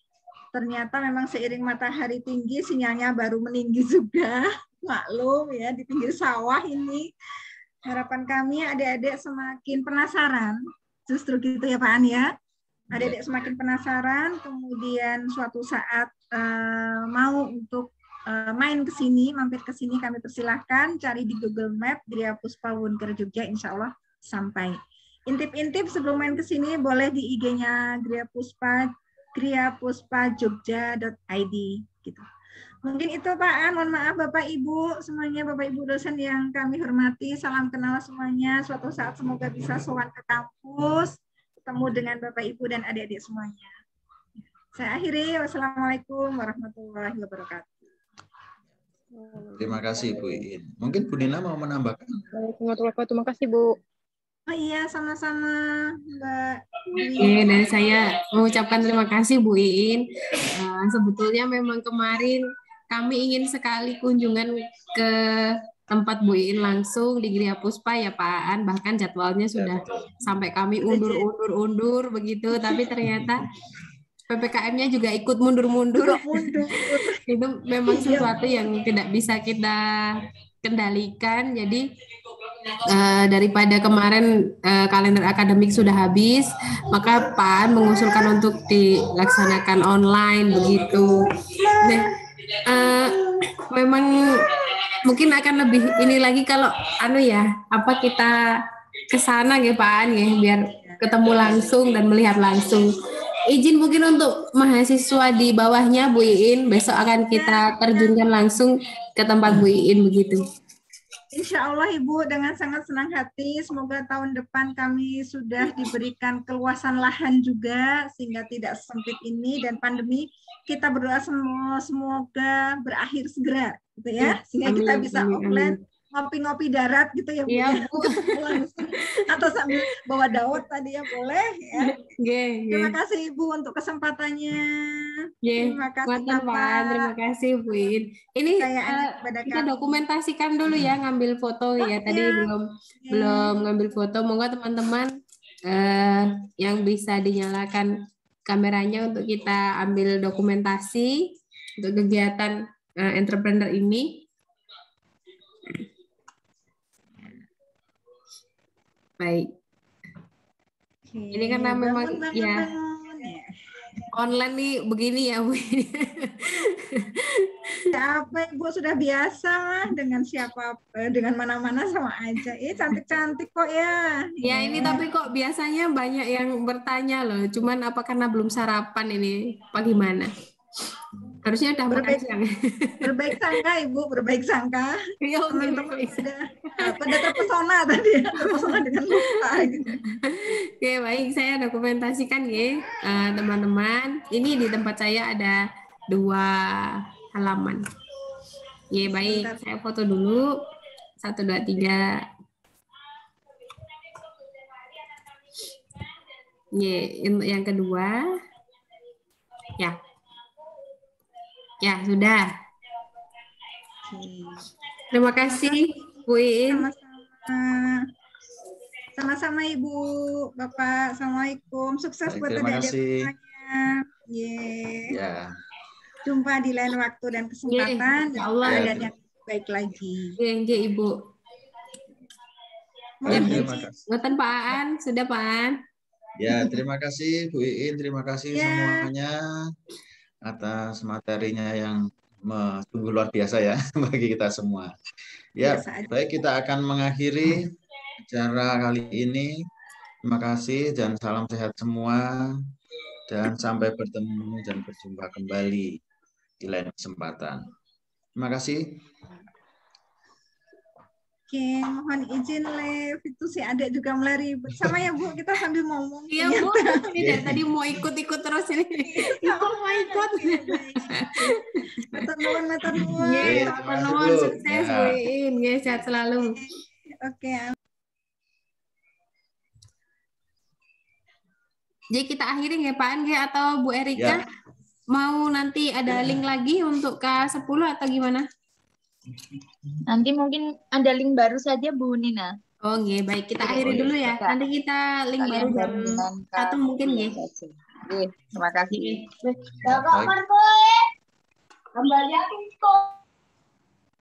Ternyata memang seiring matahari tinggi, sinyalnya baru meninggi juga. Maklum ya, di pinggir sawah ini. Harapan kami adik-adik semakin penasaran. Justru gitu ya Pak An ya. Adik-adik semakin penasaran, kemudian suatu saat mau untuk main ke sini, mampir ke sini, kami persilahkan cari di Google Map Gria Puspa Wunker Jogja, insya Allah sampai. Intip-intip sebelum main ke sini boleh di IG-nya Gria Puspa, griapuspajogja.id gitu. Mungkin itu Pak An, mohon maaf Bapak Ibu semuanya, Bapak Ibu dosen yang kami hormati, salam kenal semuanya. Suatu saat semoga bisa sowan ke kampus, ketemu dengan Bapak Ibu dan adik-adik semuanya. Saya akhiri, wassalamualaikum warahmatullahi wabarakatuh. Terima kasih Bu Iin. Mungkin Bu Nina mau menambahkan. Terima kasih Bu. Oh iya, sama-sama Mbak. Oke, dan saya mengucapkan terima kasih Bu Iin. Sebetulnya memang kemarin kami ingin sekali kunjungan ke tempat Bu Iin langsung di Gria Puspa ya Pak Aan, bahkan jadwalnya sudah sampai kami undur begitu, tapi ternyata PPKM-nya juga ikut mundur-mundur. Itu memang sesuatu yang tidak bisa kita kendalikan, jadi daripada kemarin kalender akademik sudah habis, maka Pak mengusulkan untuk dilaksanakan online begitu. Nah, memang mungkin akan lebih ini lagi kalau kita ke sana ya Pak ya, biar ketemu langsung dan melihat langsung. Izin mungkin untuk mahasiswa di bawahnya Bu Iin, besok akan kita terjunkan langsung ke tempat Bu Iin begitu. Insya Allah Ibu dengan sangat senang hati. Semoga tahun depan kami sudah diberikan keluasan lahan juga sehingga tidak sempit ini dan pandemi. Kita berdoa semua semoga berakhir segera, gitu ya. Sehingga kita Amin, bisa amin, offline amin. ngopi-ngopi darat gitu ya Bu. Iya, Ya. Bu. Langsung. Atau sambil bawa dawet tadi ya boleh ya. Terima kasih Ibu untuk kesempatannya. Terima kasih Buatan Pak, terima Bapak. kasih Bu In. Ini Saya kepada kita kami. dokumentasikan dulu ya, ngambil foto ya. Tadi Ya. belum ngambil foto. Moga teman-teman yang bisa dinyalakan kameranya untuk kita ambil dokumentasi untuk kegiatan entrepreneur ini. Baik. Ini karena memang ya online nih begini ya Bu. Apa Ibu sudah biasa lah dengan siapa, dengan mana-mana sama aja. Cantik-cantik kok ya. Ya ini tapi kok biasanya banyak yang bertanya loh. Cuman apa karena belum sarapan ini? Apa gimana? Harusnya udah makan siang. Berbaik sangka Ibu, berbaik sangka. Iya, Teman-teman pada terpesona tadi, terpesona dengan muka. Gitu. Oke, baik. Saya dokumentasikan ya, teman-teman. Ini di tempat saya ada 2 halaman. Ya, baik. Saya foto dulu. 1, 2, 3. Ya, untuk yang kedua. Ya. Ya, sudah. Terima kasih, Bu Iin. Sama-sama Ibu, Bapak. Assalamualaikum. Sukses buat adik-adik semuanya. Ya. Jumpa di lain waktu dan kesempatan. Ya Allah. Dan yang baik lagi. Ya, Ibu. Terima kasih. Buatan Pak Aan, sudah Pak Aan. Ya, terima kasih Bu Iin, terima kasih semuanya atas materinya yang sungguh luar biasa ya bagi kita semua. Ya, baik kita akan mengakhiri acara kali ini. Terima kasih dan salam sehat semua dan sampai bertemu dan berjumpa kembali di lain kesempatan. Terima kasih. Oke, mohon izin live itu si adik juga mulai ribet sama ya Bu, kita sambil ngomong. Iya Bu, ini dari tadi mau ikut-ikut terus ini. Mau ikut. Matur nuwun. Matur nuwun, sukses Bu Iin, sehat selalu. Oke. Jadi kita akhirin ya Pak Angge atau Bu Erika? Mau nanti ada link lagi untuk K10 atau gimana? Nanti mungkin ada link baru saja Bu Nina. Oh iya, baik. Kita akhiri dulu ya. Nanti kita link baru jam 1 mungkin ya. Terima kasih. Baik. Kembali